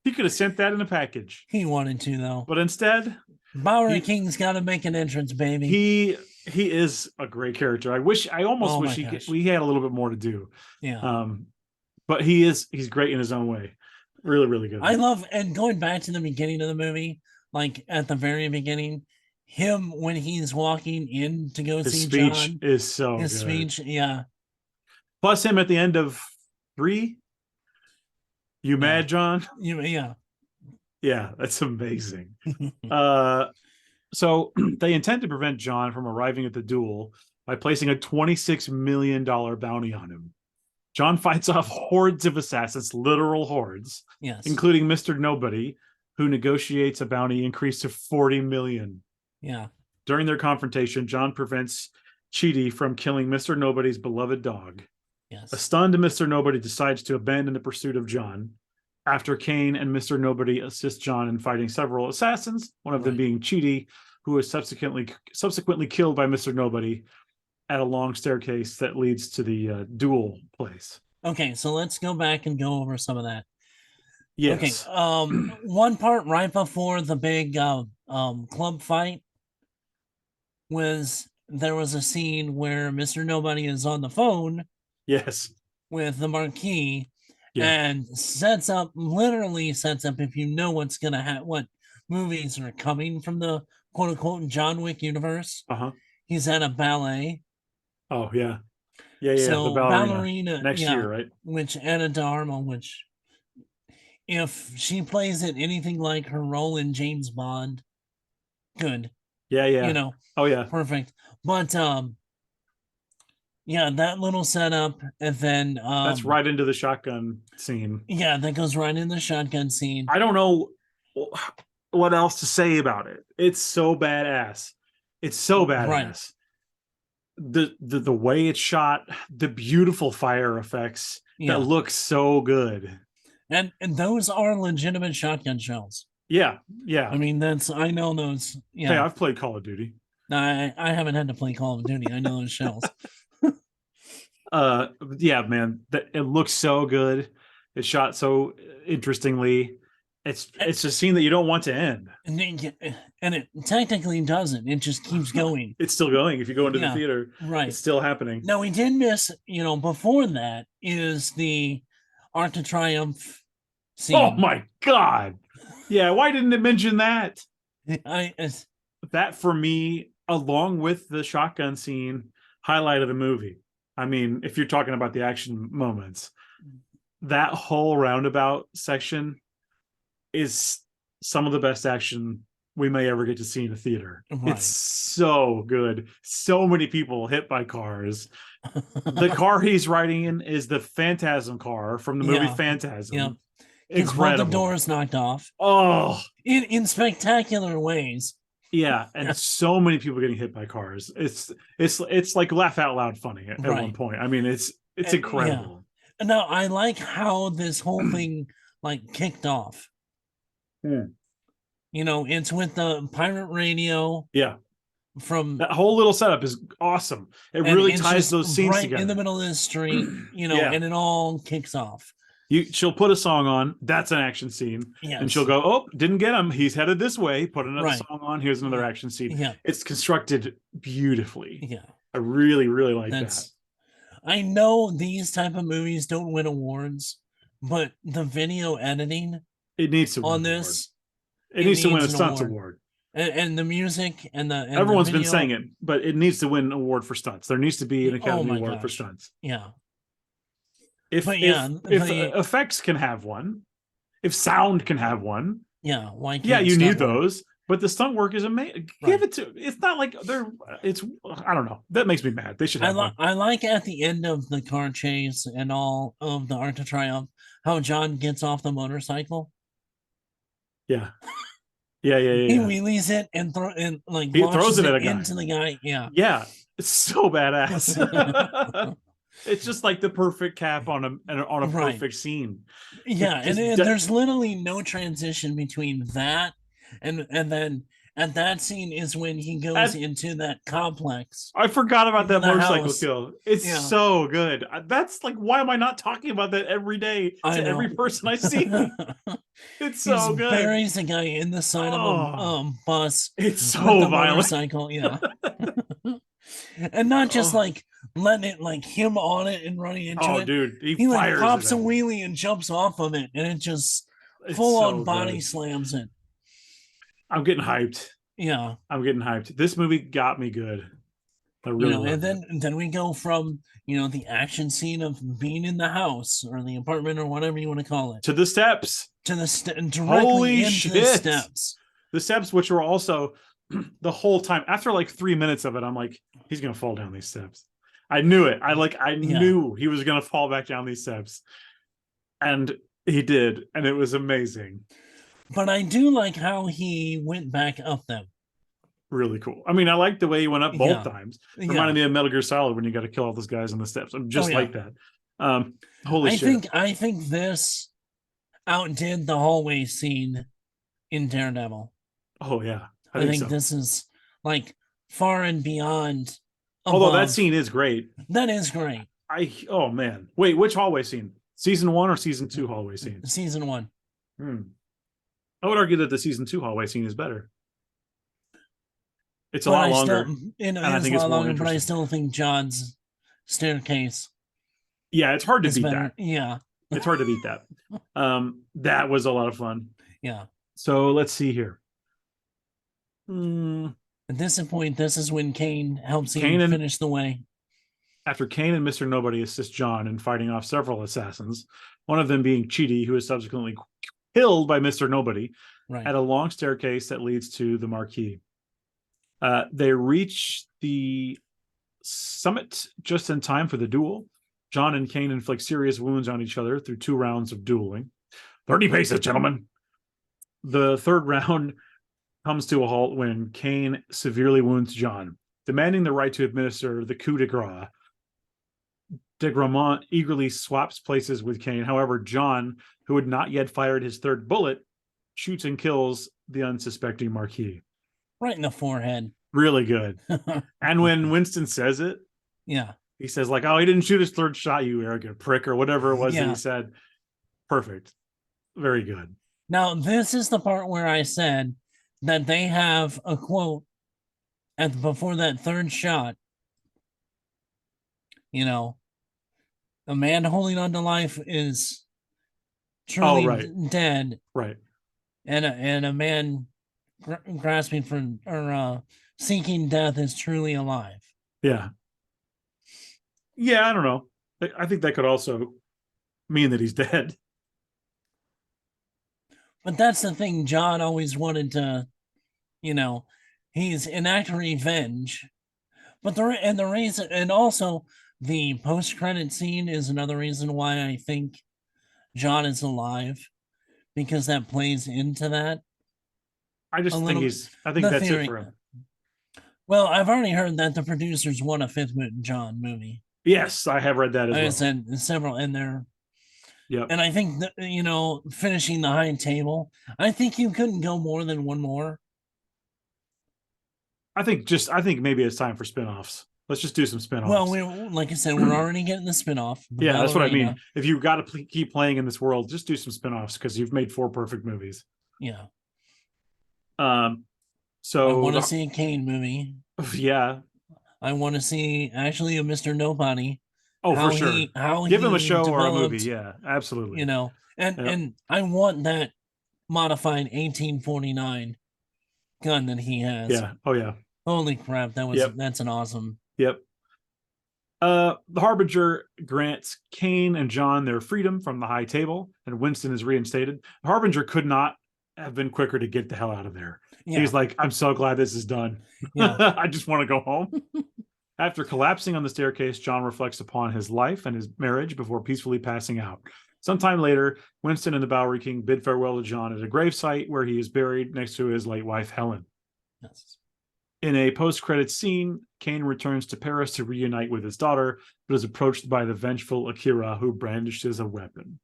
Speaker 2: He could have sent that in a package.
Speaker 1: He wanted to, though.
Speaker 2: But instead,
Speaker 1: Bowery King's got to make an entrance, baby.
Speaker 2: He is a great character. I almost wish we had a little bit more to do.
Speaker 1: Yeah.
Speaker 2: But he's great in his own way. Really, really good.
Speaker 1: I love, and going back to the beginning of the movie, like at the very beginning, him when he's walking in to go see John.
Speaker 2: His speech is so good.
Speaker 1: His speech, yeah.
Speaker 2: Plus him at the end of 3. You mad, John?
Speaker 1: Yeah.
Speaker 2: Yeah, that's amazing. So they intend to prevent John from arriving at the duel by placing a $26 million bounty on him. John fights off hordes of assassins, literal hordes,
Speaker 1: yes,
Speaker 2: including Mr. Nobody, who negotiates a bounty increase to 40 million.
Speaker 1: Yeah.
Speaker 2: During their confrontation, John prevents Chidi from killing Mr. Nobody's beloved dog.
Speaker 1: Yes.
Speaker 2: A stunned Mr. Nobody decides to abandon the pursuit of John. After Kane and Mr. Nobody assist John in fighting several assassins, one of them being Chidi, who is subsequently killed by Mr. Nobody at a long staircase that leads to the duel place.
Speaker 1: Okay, so let's go back and go over some of that.
Speaker 2: Yes.
Speaker 1: Okay. One part right before the big club fight there was a scene where Mr. Nobody is on the phone.
Speaker 2: Yes.
Speaker 1: With the Marquis, and literally sets up, if you know what's gonna happen, what movies are coming from the quote unquote John Wick universe. He's at a ballet.
Speaker 2: Oh yeah.
Speaker 1: So
Speaker 2: the
Speaker 1: ballerina
Speaker 2: next year, right?
Speaker 1: Which Anna de Armas, which if she plays it anything like her role in James Bond, good.
Speaker 2: Yeah, yeah.
Speaker 1: You know,
Speaker 2: Oh yeah.
Speaker 1: perfect. But yeah, that little setup, and then
Speaker 2: That's right into the shotgun scene.
Speaker 1: Yeah, that goes right in the shotgun scene.
Speaker 2: I don't know what else to say about it. It's so badass. It's so badass.
Speaker 1: Right.
Speaker 2: The way it's shot, the beautiful fire effects that look so good.
Speaker 1: And those are legitimate shotgun shells.
Speaker 2: Yeah, yeah.
Speaker 1: I mean, I know those. Yeah.
Speaker 2: Hey, I've played Call of Duty.
Speaker 1: I haven't had to play Call of Duty. I know those shells.
Speaker 2: Yeah, man, it looks so good. It's shot so interestingly. It's a scene that you don't want to end.
Speaker 1: And it technically doesn't. It just keeps going.
Speaker 2: It's still going. If you go into the theater,
Speaker 1: right,
Speaker 2: it's still happening.
Speaker 1: Now, we did miss, before that is the Arc to Triumph scene.
Speaker 2: Oh my God. Yeah, why didn't it mention that? That for me, along with the shotgun scene, highlighted the movie. I mean, if you're talking about the action moments, that whole roundabout section is some of the best action we may ever get to see in a theater.
Speaker 1: Right.
Speaker 2: It's so good. So many people hit by cars. The car he's riding in is the Phantasm car from the movie Phantasm.
Speaker 1: Yeah.
Speaker 2: Incredible.
Speaker 1: The doors knocked off.
Speaker 2: Oh,
Speaker 1: in spectacular ways.
Speaker 2: Yeah, and so many people getting hit by cars. It's like laugh out loud funny at one point. I mean, it's incredible.
Speaker 1: Yeah. Now, I like how this whole thing like kicked off. It's with the pirate radio.
Speaker 2: Yeah.
Speaker 1: From
Speaker 2: that whole little setup is awesome. It really ties those scenes
Speaker 1: right
Speaker 2: together
Speaker 1: in the middle of the street, and it all kicks off.
Speaker 2: She'll put a song on. That's an action scene, and she'll go, "Oh, didn't get him. He's headed this way. Put another song on. Here's another action scene."
Speaker 1: Yeah,
Speaker 2: it's constructed beautifully.
Speaker 1: Yeah,
Speaker 2: I really, really like that.
Speaker 1: I know these type of movies don't win awards, but the video editing
Speaker 2: it needs to win
Speaker 1: on this.
Speaker 2: It needs to win a stunts award.
Speaker 1: And the music and
Speaker 2: everyone's been saying it, but it needs to win an award for stunts. There needs to be an Academy Award for stunts.
Speaker 1: Yeah.
Speaker 2: If effects can have one, if sound can have one,
Speaker 1: why can't
Speaker 2: you need those, but the stunt work is amazing. Give it to. It's not like it's. I don't know. That makes me mad. They should have one.
Speaker 1: I like at the end of the car chase and all of the Arc to Triumph how John gets off the motorcycle.
Speaker 2: Yeah. Yeah.
Speaker 1: He wheelies it and
Speaker 2: he throws it at a guy.
Speaker 1: into the guy. Yeah.
Speaker 2: Yeah. It's so badass. It's just like the perfect cap on a perfect scene.
Speaker 1: Yeah, and there's literally no transition between that and then at that scene is when he goes into that complex.
Speaker 2: I forgot about that motorcycle kill. It's so good. That's like, why am I not talking about that every day to every person I see? It's so good.
Speaker 1: Buries a guy in the side of a bus.
Speaker 2: It's so violent.
Speaker 1: Motorcycle, yeah. And not just like letting it like him on it and running into it.
Speaker 2: Oh, dude,
Speaker 1: he like pops a wheelie and jumps off of it, and it just full on body slams it.
Speaker 2: I'm getting hyped.
Speaker 1: Yeah,
Speaker 2: I'm getting hyped. This movie got me good. I really
Speaker 1: and then we go from the action scene of being in the house or the apartment or whatever you want to call it
Speaker 2: to the steps,
Speaker 1: directly
Speaker 2: Holy
Speaker 1: into
Speaker 2: shit.
Speaker 1: the steps.
Speaker 2: The steps, which were also the whole time after like 3 minutes of it, I'm like, he's gonna fall down these steps. I knew it. I knew he was gonna fall back down these steps, and he did, and it was amazing.
Speaker 1: But I do like how he went back up them.
Speaker 2: Really cool. I mean, I like the way he went up both times. Reminded me of Metal Gear Solid when you got to kill all those guys on the steps. I'm just like that. Holy shit!
Speaker 1: I think this outdid the hallway scene in Daredevil.
Speaker 2: Oh yeah,
Speaker 1: I think so. This is like far and beyond.
Speaker 2: Although that scene is great.
Speaker 1: That is great.
Speaker 2: Oh man, wait, which hallway scene? Season 1 or season 2 hallway scene?
Speaker 1: Season 1.
Speaker 2: I would argue that the season 2 hallway scene is better. It's a lot longer.
Speaker 1: I think it's more longer, but I still think John's staircase.
Speaker 2: Yeah, it's hard to beat that.
Speaker 1: Yeah.
Speaker 2: It's hard to beat that. That was a lot of fun.
Speaker 1: Yeah.
Speaker 2: So let's see here.
Speaker 1: At this point, this is when Kane helps him finish the way.
Speaker 2: After Kane and Mr. Nobody assist John in fighting off several assassins, one of them being Chidi, who is subsequently killed by Mr. Nobody, at a long staircase that leads to the marquee. They reach the summit just in time for the duel. John and Kane inflict serious wounds on each other through 2 rounds of dueling. 30 paces, gentlemen. The third round comes to a halt when Kane severely wounds John. Demanding the right to administer the coup de grace, de Gramont eagerly swaps places with Kane. However, John, who had not yet fired his 3rd bullet, shoots and kills the unsuspecting Marquis.
Speaker 1: Right in the forehead.
Speaker 2: Really good. And when Winston says it,
Speaker 1: yeah,
Speaker 2: he says like, "Oh, he didn't shoot his 3rd shot, you arrogant prick," or whatever it was that he said. Perfect. Very good.
Speaker 1: Now, this is the part where I said that they have a quote before that 3rd shot. You know, a man holding on to life is truly dead.
Speaker 2: Right.
Speaker 1: And a man grasping for or seeking death is truly alive.
Speaker 2: Yeah. Yeah, I don't know. I think that could also mean that he's dead.
Speaker 1: But that's the thing. John always wanted to, he's enact revenge. But the reason, and also the post-credit scene is another reason why I think John is alive, because that plays into that.
Speaker 2: I just think I think that's
Speaker 1: theory.
Speaker 2: it for him.
Speaker 1: Well, I've already heard that the producers want a 5th John movie.
Speaker 2: Yes, I have read that as well.
Speaker 1: I said several in there.
Speaker 2: Yeah.
Speaker 1: And I think that, finishing the High Table, I think you couldn't go more than one more.
Speaker 2: I think maybe it's time for spinoffs. Let's just do some spinoffs.
Speaker 1: Well, like I said, we're already getting the spinoff.
Speaker 2: Yeah, that's what I mean. If you've got to keep playing in this world, just do some spinoffs because you've made 4 perfect movies.
Speaker 1: Yeah.
Speaker 2: So
Speaker 1: I want to see a Kane movie.
Speaker 2: Yeah.
Speaker 1: I want to see actually a Mr. Nobody.
Speaker 2: Oh, for sure. Give him a show or a movie. Yeah, absolutely.
Speaker 1: And I want that modified 1849 gun that he has.
Speaker 2: Yeah. Oh yeah.
Speaker 1: Holy crap! That's an awesome.
Speaker 2: Yep. The Harbinger grants Kane and John their freedom from the High Table, and Winston is reinstated. The Harbinger could not have been quicker to get the hell out of there. Yeah. He's like, "I'm so glad this is done. Yeah. I just want to go home." After collapsing on the staircase, John reflects upon his life and his marriage before peacefully passing out. Sometime later, Winston and the Bowery King bid farewell to John at a gravesite where he is buried next to his late wife, Helen.
Speaker 1: Yes.
Speaker 2: In a post-credits scene, Kane returns to Paris to reunite with his daughter, but is approached by the vengeful Akira, who brandishes a weapon.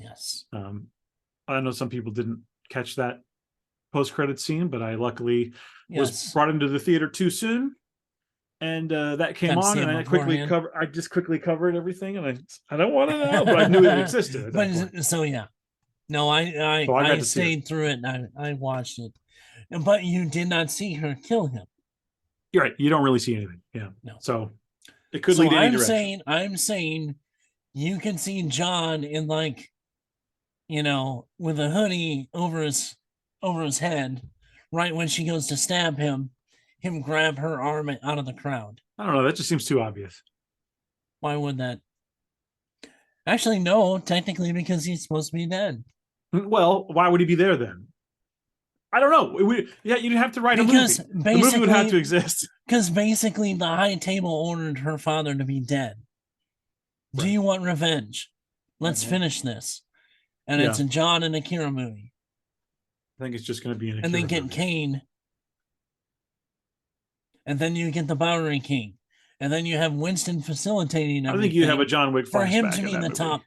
Speaker 1: Yes.
Speaker 2: I know some people didn't catch that post-credits scene, but I luckily was brought into the theater too soon. And that came on, and I just quickly covered everything, and I don't want to know, but I knew it existed.
Speaker 1: I stayed through it, and I watched it. But you did not see her kill him.
Speaker 2: You're right. You don't really see anything. Yeah.
Speaker 1: No.
Speaker 2: So it could lead any direction.
Speaker 1: I'm saying you can see John in with a hoodie over his head, right when she goes to stab him grab her arm out of the crowd.
Speaker 2: I don't know. That just seems too obvious.
Speaker 1: Why would that? Actually, no, technically, because he's supposed to be dead.
Speaker 2: Well, why would he be there then? I don't know. You'd have to write a movie. The movie would have to exist.
Speaker 1: Because basically, the High Table ordered her father to be dead. Right. Do you want revenge? Let's finish this. And it's a John and Akira movie.
Speaker 2: I think it's just going to be an Akira
Speaker 1: and then get
Speaker 2: movie.
Speaker 1: Kane. And then you get the Bowery King. And then you have Winston facilitating everything.
Speaker 2: I think you have a John Wick
Speaker 1: for him to be the top.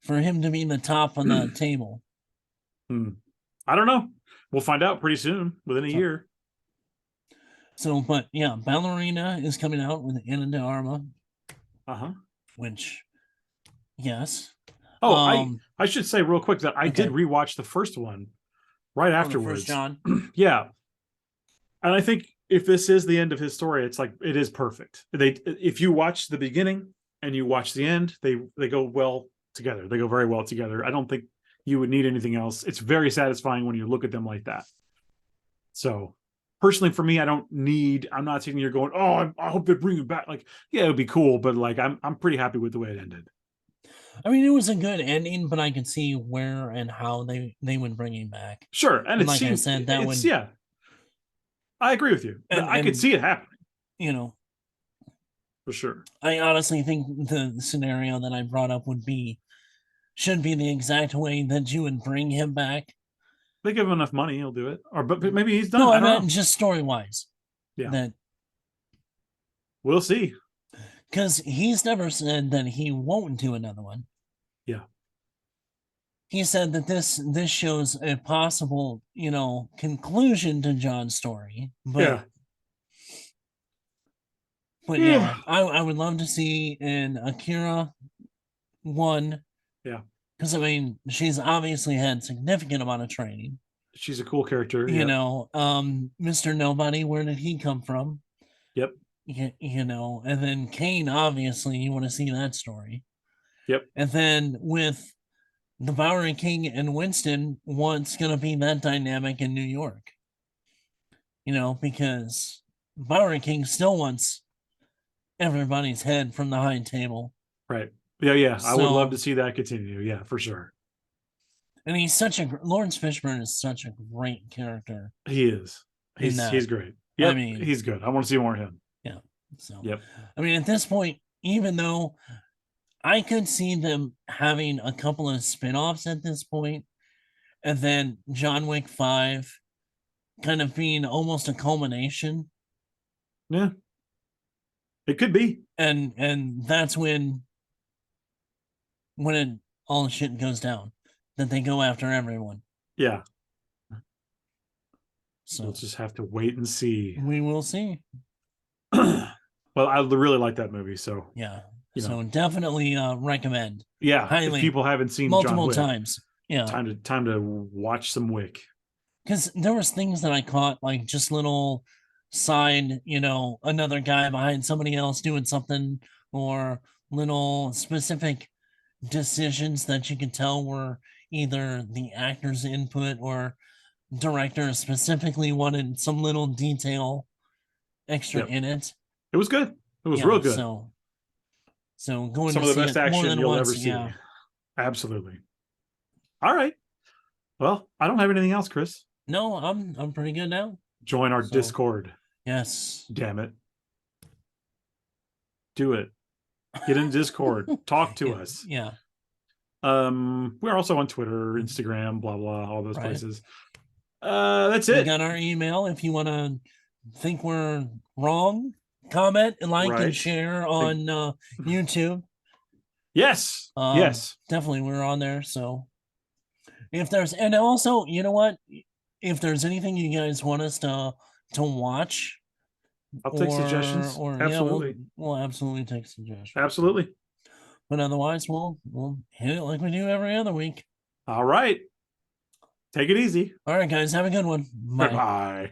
Speaker 1: For him to be the top on the table.
Speaker 2: I don't know. We'll find out pretty soon, within a year.
Speaker 1: So, but yeah, Ballerina is coming out with Ana de Armas. Which, yes.
Speaker 2: Oh, I should say real quick that I did rewatch the first one right afterwards.
Speaker 1: The first John.
Speaker 2: Yeah. And I think if this is the end of his story, it's like it is perfect. If you watch the beginning and you watch the end, they go well together. They go very well together. I don't think you would need anything else. It's very satisfying when you look at them like that. So personally for me, I'm not sitting here going, oh, I hope they bring it back. Like, yeah, it would be cool, but like I'm pretty happy with the way it ended.
Speaker 1: I mean, it was a good ending, but I can see where and how they would bring him back.
Speaker 2: Sure. And
Speaker 1: like I said, that would
Speaker 2: I agree with you. I could see it happening.
Speaker 1: You know,
Speaker 2: for sure.
Speaker 1: I honestly think the scenario that I brought up should be the exact way that you would bring him back.
Speaker 2: They give him enough money, he'll do it. Or but maybe he's done.
Speaker 1: No,
Speaker 2: I
Speaker 1: I
Speaker 2: don't
Speaker 1: meant
Speaker 2: know.
Speaker 1: just story wise.
Speaker 2: Yeah.
Speaker 1: That
Speaker 2: we'll see.
Speaker 1: Because he's never said that he won't do another one.
Speaker 2: Yeah.
Speaker 1: He said that this shows a possible, conclusion to John's story. But yeah, I would love to see an Akira 1.
Speaker 2: Yeah.
Speaker 1: Because I mean, she's obviously had significant amount of training.
Speaker 2: She's a cool character.
Speaker 1: Mr. Nobody, where did he come from?
Speaker 2: Yep.
Speaker 1: And then Kane, obviously, you want to see that story.
Speaker 2: Yep.
Speaker 1: And then with the Bowery King and Winston, what's going to be that dynamic in New York? Because Bowery King still wants everybody's head from the high table.
Speaker 2: Right. Yeah. I would love to see that continue. Yeah, for sure.
Speaker 1: And he's Lawrence Fishburne is such a great character.
Speaker 2: He is. He's great. Yeah, I mean, he's good. I want to see more of him.
Speaker 1: Yeah. So,
Speaker 2: yep.
Speaker 1: I mean, at this point, even though I could see them having a couple of spin-offs at this point, and then John Wick 5 kind of being almost a culmination.
Speaker 2: Yeah. It could be.
Speaker 1: And that's when all the shit goes down, that they go after everyone.
Speaker 2: Yeah.
Speaker 1: So
Speaker 2: we'll just have to wait and see.
Speaker 1: We will see.
Speaker 2: Well, I really like that movie, so
Speaker 1: yeah. So definitely recommend.
Speaker 2: Yeah,
Speaker 1: highly,
Speaker 2: if people haven't seen
Speaker 1: multiple
Speaker 2: John Wick,
Speaker 1: times. Yeah,
Speaker 2: time to watch some Wick.
Speaker 1: Because there was things that I caught, like just little side, another guy behind somebody else doing something, or little specific decisions that you could tell were either the actor's input or director specifically wanted some little detail extra in it.
Speaker 2: It was good. It was real good.
Speaker 1: So going
Speaker 2: some
Speaker 1: to
Speaker 2: of the
Speaker 1: see
Speaker 2: best
Speaker 1: it
Speaker 2: action
Speaker 1: more than
Speaker 2: you'll
Speaker 1: once,
Speaker 2: ever see.
Speaker 1: yeah.
Speaker 2: Absolutely. All right. Well, I don't have anything else, Chris.
Speaker 1: No, I'm pretty good now.
Speaker 2: Join our Discord.
Speaker 1: Yes.
Speaker 2: Damn it. Do it. Get in Discord. Talk to us.
Speaker 1: Yeah.
Speaker 2: We're also on Twitter, Instagram, blah blah, all those places. That's it.
Speaker 1: We got our email. If you want to think we're wrong, comment and like and share on YouTube.
Speaker 2: Yes. Yes.
Speaker 1: Definitely, we're on there. So if there's, and also, you know what? If there's anything you guys want us to watch,
Speaker 2: I'll take suggestions. Absolutely.
Speaker 1: Yeah, we'll absolutely take suggestions.
Speaker 2: Absolutely.
Speaker 1: But otherwise, we'll hit it like we do every other week.
Speaker 2: All right. Take it easy.
Speaker 1: All right, guys. Have a good one. Bye.
Speaker 2: Bye.